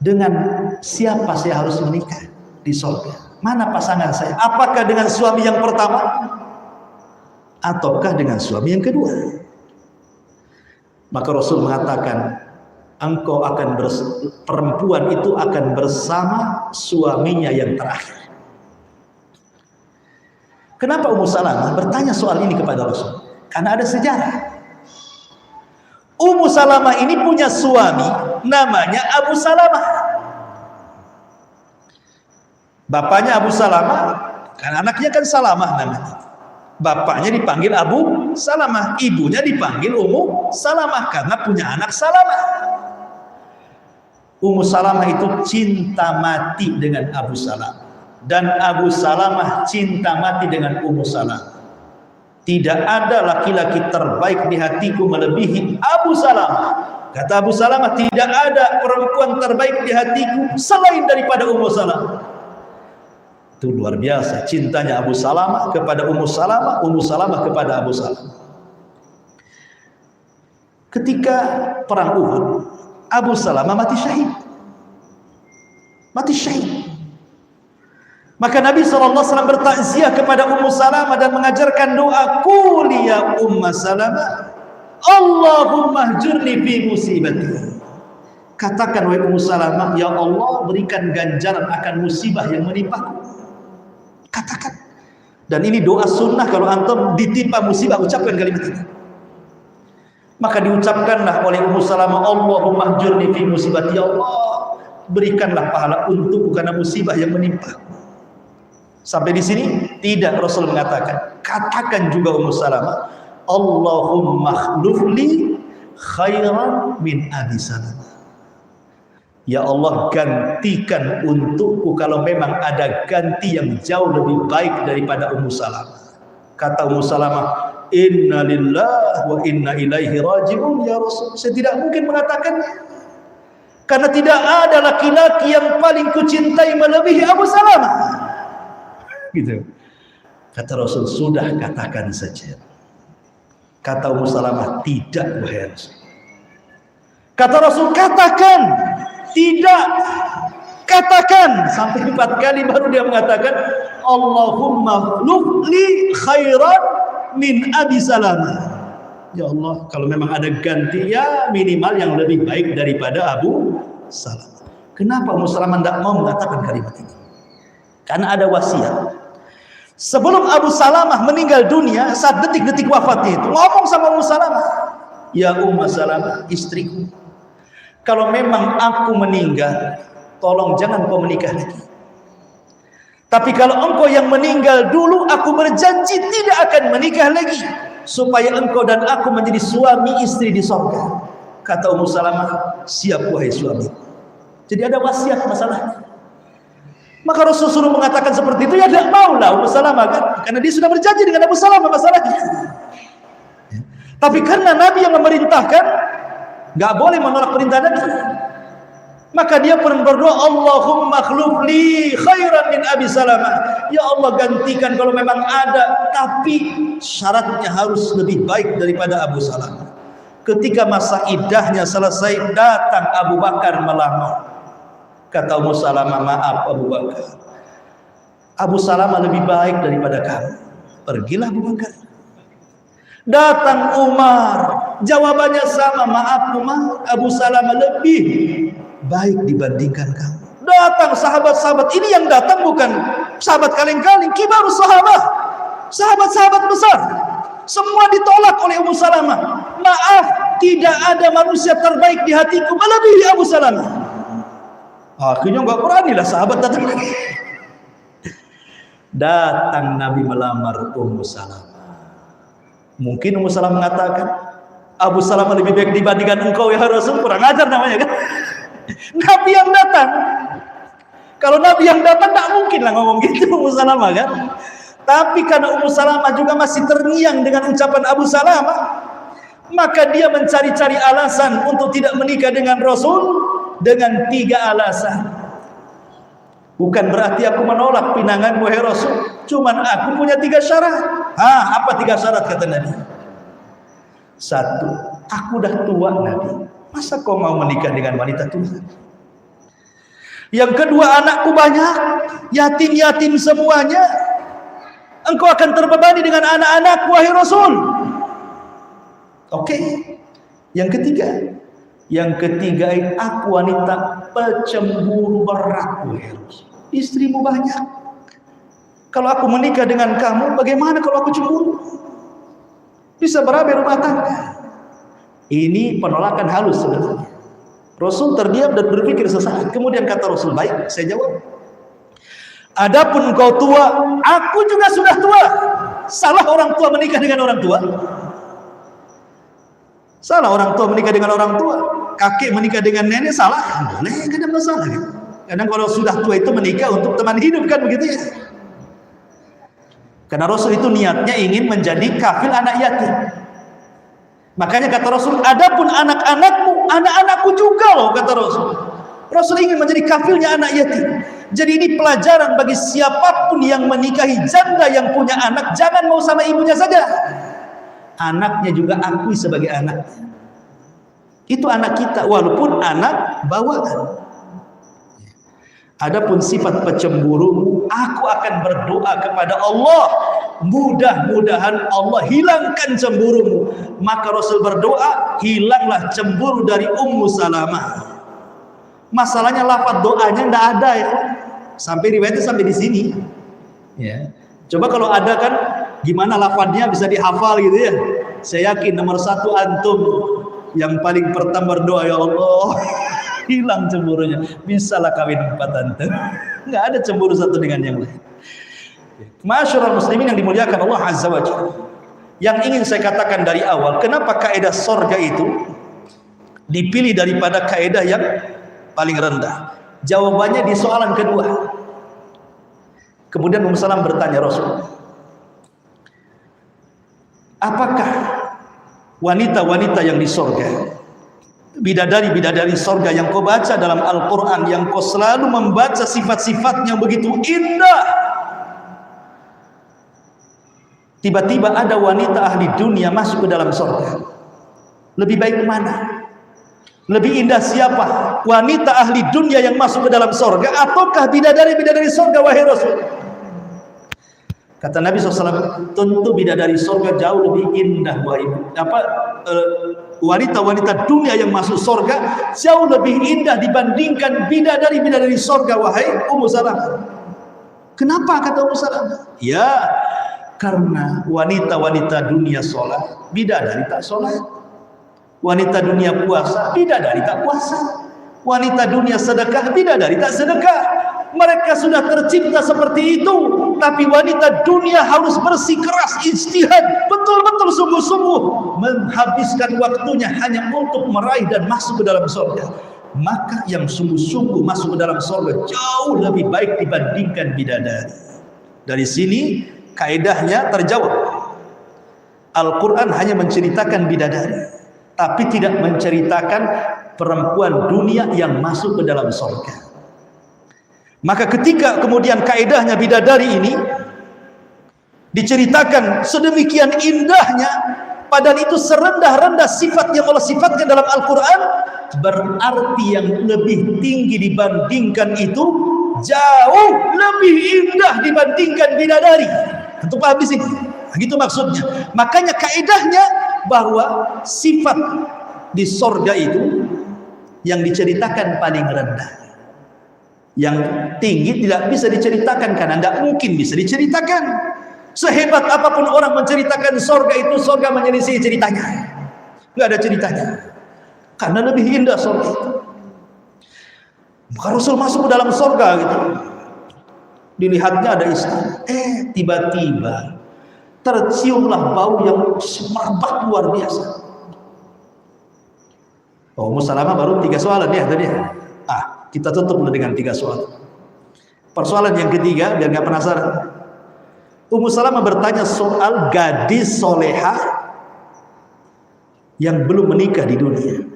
Dengan siapa saya harus menikah di surga? Mana pasangan saya? Apakah dengan suami yang pertama ataukah dengan suami yang kedua? Maka Rasul mengatakan, engkau akan perempuan itu akan bersama suaminya yang terakhir. Kenapa Ummu Salamah bertanya soal ini kepada Rasul? Karena ada sejarah. Ummu Salamah ini punya suami namanya Abu Salamah. Bapaknya Abu Salamah, kan anaknya kan Salamah namanya. Bapaknya dipanggil Abu Salamah, ibunya dipanggil Ummu Salamah karena punya anak Salamah. Ummu Salamah itu cinta mati dengan Abu Salamah, dan Abu Salamah cinta mati dengan Ummu Salamah. Tidak ada laki-laki terbaik di hatiku melebihi Abu Salamah. Kata Abu Salamah, tidak ada perempuan terbaik di hatiku selain daripada Ummu Salamah. Itu luar biasa cintanya Abu Salamah kepada Ummu Salamah, Ummu Salamah kepada Abu Salamah. Ketika perang Uhud, Abu Salamah mati syahid. Mati syahid. Maka Nabi SAW bertakziah kepada Ummu Salamah dan mengajarkan doa, quli ya Ummu Salamah, Allahumma hjurni fi musibati. Katakan wahai Ummu Salamah, ya Allah, berikan ganjaran akan musibah yang menimpaku. Katakan. Dan ini doa sunnah, kalau antum ditimpa musibah, ucapkan kalimat ini. Maka diucapkanlah oleh Ummu Salamah, Allahumma hjurni fi musibati, ya Allah, berikanlah pahala untukku karena musibah yang menimpa. Sampai di sini tidak, Rasul mengatakan, katakan juga Ummu Salamah, Allahumma khlufli khairan min Abi Salamah. Ya Allah, gantikan untukku kalau memang ada ganti yang jauh lebih baik daripada Ummu Salamah. Kata Ummu Salamah, inna lillahi wa inna ilaihi raji'un ya Rasul. Saya tidak mungkin mengatakannya, karena tidak ada laki-laki yang paling kucintai melebihi Abu Salamah. Gitu. Kata Rasul, sudah katakan saja. Kata Ummu Salamah, tidak wahai Rasul. Kata Rasul, katakan. Tidak. Katakan sampai 4 kali baru dia mengatakan Allahumma khuluf li khairan min Abi Salamah. Ya Allah, kalau memang ada ganti ya minimal yang lebih baik daripada Abu Salamah. Kenapa Ummu Salamah tidak mau mengatakan kalimat ini? Karena ada wasiat. Sebelum Abu Salamah meninggal dunia, saat detik-detik wafatnya itu, ngomong sama Ummu Salamah, ya Ummu Salamah, istriku, kalau memang aku meninggal, tolong jangan kau menikah lagi. Tapi kalau engkau yang meninggal dulu, aku berjanji tidak akan menikah lagi, supaya engkau dan aku menjadi suami istri di surga. Kata Ummu Salamah, siap wahai suami. Jadi ada wasiat masalahnya. Maka Rasulullah mengatakan seperti itu, ya tidak maulah Ummu Salamah kan, karena dia sudah berjanji dengan Abu Salamah masalahnya. Tapi karena Nabi yang memerintahkan, nggak boleh menolak perintah Nabi. Maka dia pun berdoa, Allahumma khluf li khairan min Abi Salamah. Ya Allah, gantikan kalau memang ada, tapi syaratnya harus lebih baik daripada Abu Salamah. Ketika masa iddahnya selesai, datang Abu Bakar melamar. Kata Ummu Salamah, maaf Abu Bakar, Abu Salamah lebih baik daripada kamu, pergilah Abu Bakar. Datang Umar, jawabannya sama, maaf Umar, Abu Salamah lebih baik dibandingkan kamu. Datang sahabat-sahabat, ini yang datang bukan sahabat kaleng-kaleng, kibarus sahabat, sahabat-sahabat besar, semua ditolak oleh Ummu Salamah. Maaf, tidak ada manusia terbaik di hatiku melebihi Abu Salamah. Akhirnya nggak berani lah sahabat datang lagi. Datang Nabi melamar Ummu Salamah. Mungkin Ummu Salamah mengatakan, Abu Salamah lebih baik dibandingkan engkau ya Rasul, kurang ajar namanya kan. Nabi yang datang. Kalau Nabi yang datang tak mungkin lah ngomong gitu Ummu Salamah kan. Tapi karena Ummu Salamah juga masih terngiang dengan ucapan Abu Salamah, maka dia mencari-cari alasan untuk tidak menikah dengan Rasul dengan 3 alasan. Bukan berarti aku menolak pinanganmu wahai Rasul, cuman aku punya 3 syarat. Apa 3 syarat kata Nabi? 1, aku dah tua Nabi, masa kau mau menikah dengan wanita tua? Yang kedua, anakku banyak, yatim-yatim semuanya, engkau akan terbebani dengan anak-anakku wahai Rasul. Oke. Yang ketiga, aku wanita pecemburu berat wahai Rasul. Istrimu banyak. Kalau aku menikah dengan kamu, bagaimana kalau aku cemburu? Bisa berabe rumah tangga. Ini penolakan halus sebenarnya. Rasul terdiam dan berpikir sesaat. Kemudian kata Rasul, baik, saya jawab. Adapun engkau tua, aku juga sudah tua. Salah orang tua menikah dengan orang tua? Salah orang tua menikah dengan orang tua. Kakek menikah dengan nenek salah? Boleh, tidak ada masalah gitu. Kadang kalau sudah tua itu menikah untuk teman hidup kan begitu ya. Karena Rasul itu niatnya ingin menjadi kafil anak yatim. Makanya kata Rasul, adapun anak-anakmu, anak-anakku juga loh kata Rasul. Rasul ingin menjadi kafilnya anak yatim. Jadi ini pelajaran bagi siapapun yang menikahi janda yang punya anak, jangan mau sama ibunya saja. Anaknya juga akui sebagai anak. Itu anak kita, walaupun anak bawaan. Adapun sifat pecemburu, aku akan berdoa kepada Allah, mudah-mudahan Allah hilangkan cemburumu. Maka Rasul berdoa, hilanglah cemburu dari Ummu Salamah. Masalahnya lafaz doanya tidak ada ya. Sampai riwayatnya sampai di sini. Ya. Coba kalau ada kan, gimana lafaznya bisa dihafal gitu ya. Saya yakin nomor 1 antum yang paling pertama berdoa, ya Allah, hilang cemburunya, bisalah kawin 4 antum. Nggak ada cemburu satu dengan yang lain. Masyarul muslimin yang dimuliakan Allah Azza wa Jalla. Yang ingin saya katakan dari awal, kenapa kaidah surga itu dipilih daripada kaidah yang paling rendah? Jawabannya di soalan kedua. Kemudian Ummu Salamah bertanya Rasul, apakah wanita-wanita yang di surga, bidadari-bidadari surga yang kau baca dalam Al-Quran, yang kau selalu membaca sifat-sifatnya begitu indah, tiba-tiba ada wanita ahli dunia masuk ke dalam surga, lebih baik mana? Lebih indah siapa? Wanita ahli dunia yang masuk ke dalam sorga, ataukah bidadari-bidadari sorga, wahai Rasul? Kata Nabi SAW, tentu bidadari sorga jauh lebih indah, wahai wanita-wanita dunia yang masuk sorga jauh lebih indah dibandingkan bidadari-bidadari sorga, wahai Ummu Salamah. Kenapa kata Ummu Salamah? Ya, karena wanita-wanita dunia sholat, bidadari tak sholat. Wanita dunia puasa, bidadari tak puasa. Wanita dunia sedekah, bidadari tak sedekah. Mereka sudah tercipta seperti itu. Tapi wanita dunia harus bersikeras, ijtihad, betul-betul sungguh-sungguh menghabiskan waktunya hanya untuk meraih dan masuk ke dalam surga. Maka yang sungguh-sungguh masuk ke dalam surga jauh lebih baik dibandingkan bidadari. Dari sini kaedahnya terjawab. Al-Quran hanya menceritakan bidadari, tapi tidak menceritakan perempuan dunia yang masuk ke dalam surga. Maka ketika kemudian kaedahnya bidadari ini diceritakan sedemikian indahnya, padahal itu serendah-rendah sifat yang Allah sifatkan dalam Al-Quran, berarti yang lebih tinggi dibandingkan itu jauh lebih indah dibandingkan bidadari. Untuk paham di sini? Begitu maksudnya. Makanya kaedahnya bahwa sifat di sorga itu yang diceritakan paling rendah. Yang tinggi tidak bisa diceritakan karena tidak mungkin bisa diceritakan. Sehebat apapun orang menceritakan sorga itu, sorga menyelisih ceritanya. Tidak ada ceritanya. Karena lebih indah sorga itu. Maka Rasul masuk ke dalam sorga gitu. Dilihatnya ada istana. Tiba-tiba terciumlah bau yang semerbak luar biasa. Ummu Salamah baru 3 soalan ya tadi. Kita tutup dengan 3 soalan. Persoalan yang ketiga, biar nggak penasaran. Ummu Salamah bertanya soal gadis solehah yang belum menikah di dunia.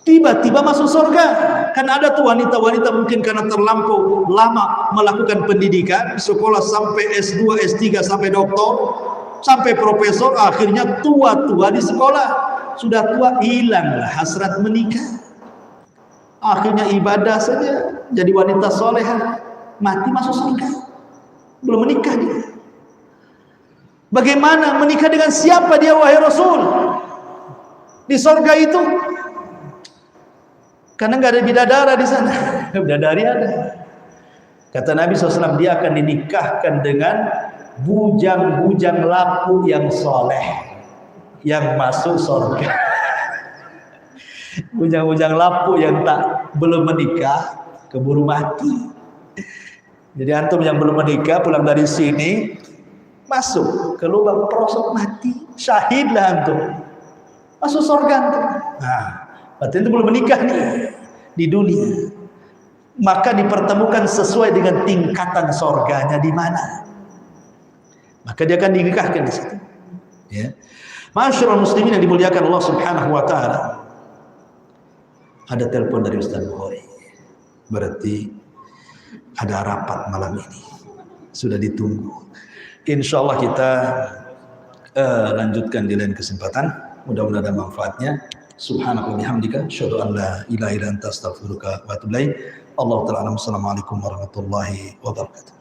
Tiba-tiba masuk surga. Kan ada tuh wanita-wanita mungkin karena terlampau lama melakukan pendidikan, sekolah sampai S2, S3, sampai doktor, sampai profesor, akhirnya tua-tua di sekolah. Sudah tua, hilanglah hasrat menikah. Akhirnya ibadah saja, jadi wanita solehah, mati masuk surga, belum menikah dia. Bagaimana menikah dengan siapa dia, wahai Rasul? Di surga itu, karena nggak ada bidadara di sana. Bidadari ada. Kata Nabi SAW, dia akan dinikahkan dengan bujang-bujang lapu yang soleh, yang masuk surga. Bujang-bujang lapu yang belum menikah keburu mati. Jadi antum yang belum menikah pulang dari sini masuk ke lubang perosok mati, syahidlah antum, masuk surga antum. Berarti itu belum menikah nih di dunia. Maka dipertemukan sesuai dengan tingkatan surganya di mana. Maka dia akan dinikahkan di situ. Ya. Masyarul muslimin yang dimuliakan Allah Subhanahu wa taala. Ada telepon dari Ustaz Bukhari. Berarti ada rapat malam ini. Sudah ditunggu. Insya Allah kita lanjutkan di lain kesempatan. Mudah-mudahan ada manfaatnya. Subhanaka wa bihamdika asyhadu an la ilaha illa anta astaghfiruka wa atubu ilaik. Allahu ta'ala. Assalamualaikum warahmatullahi wabarakatuh.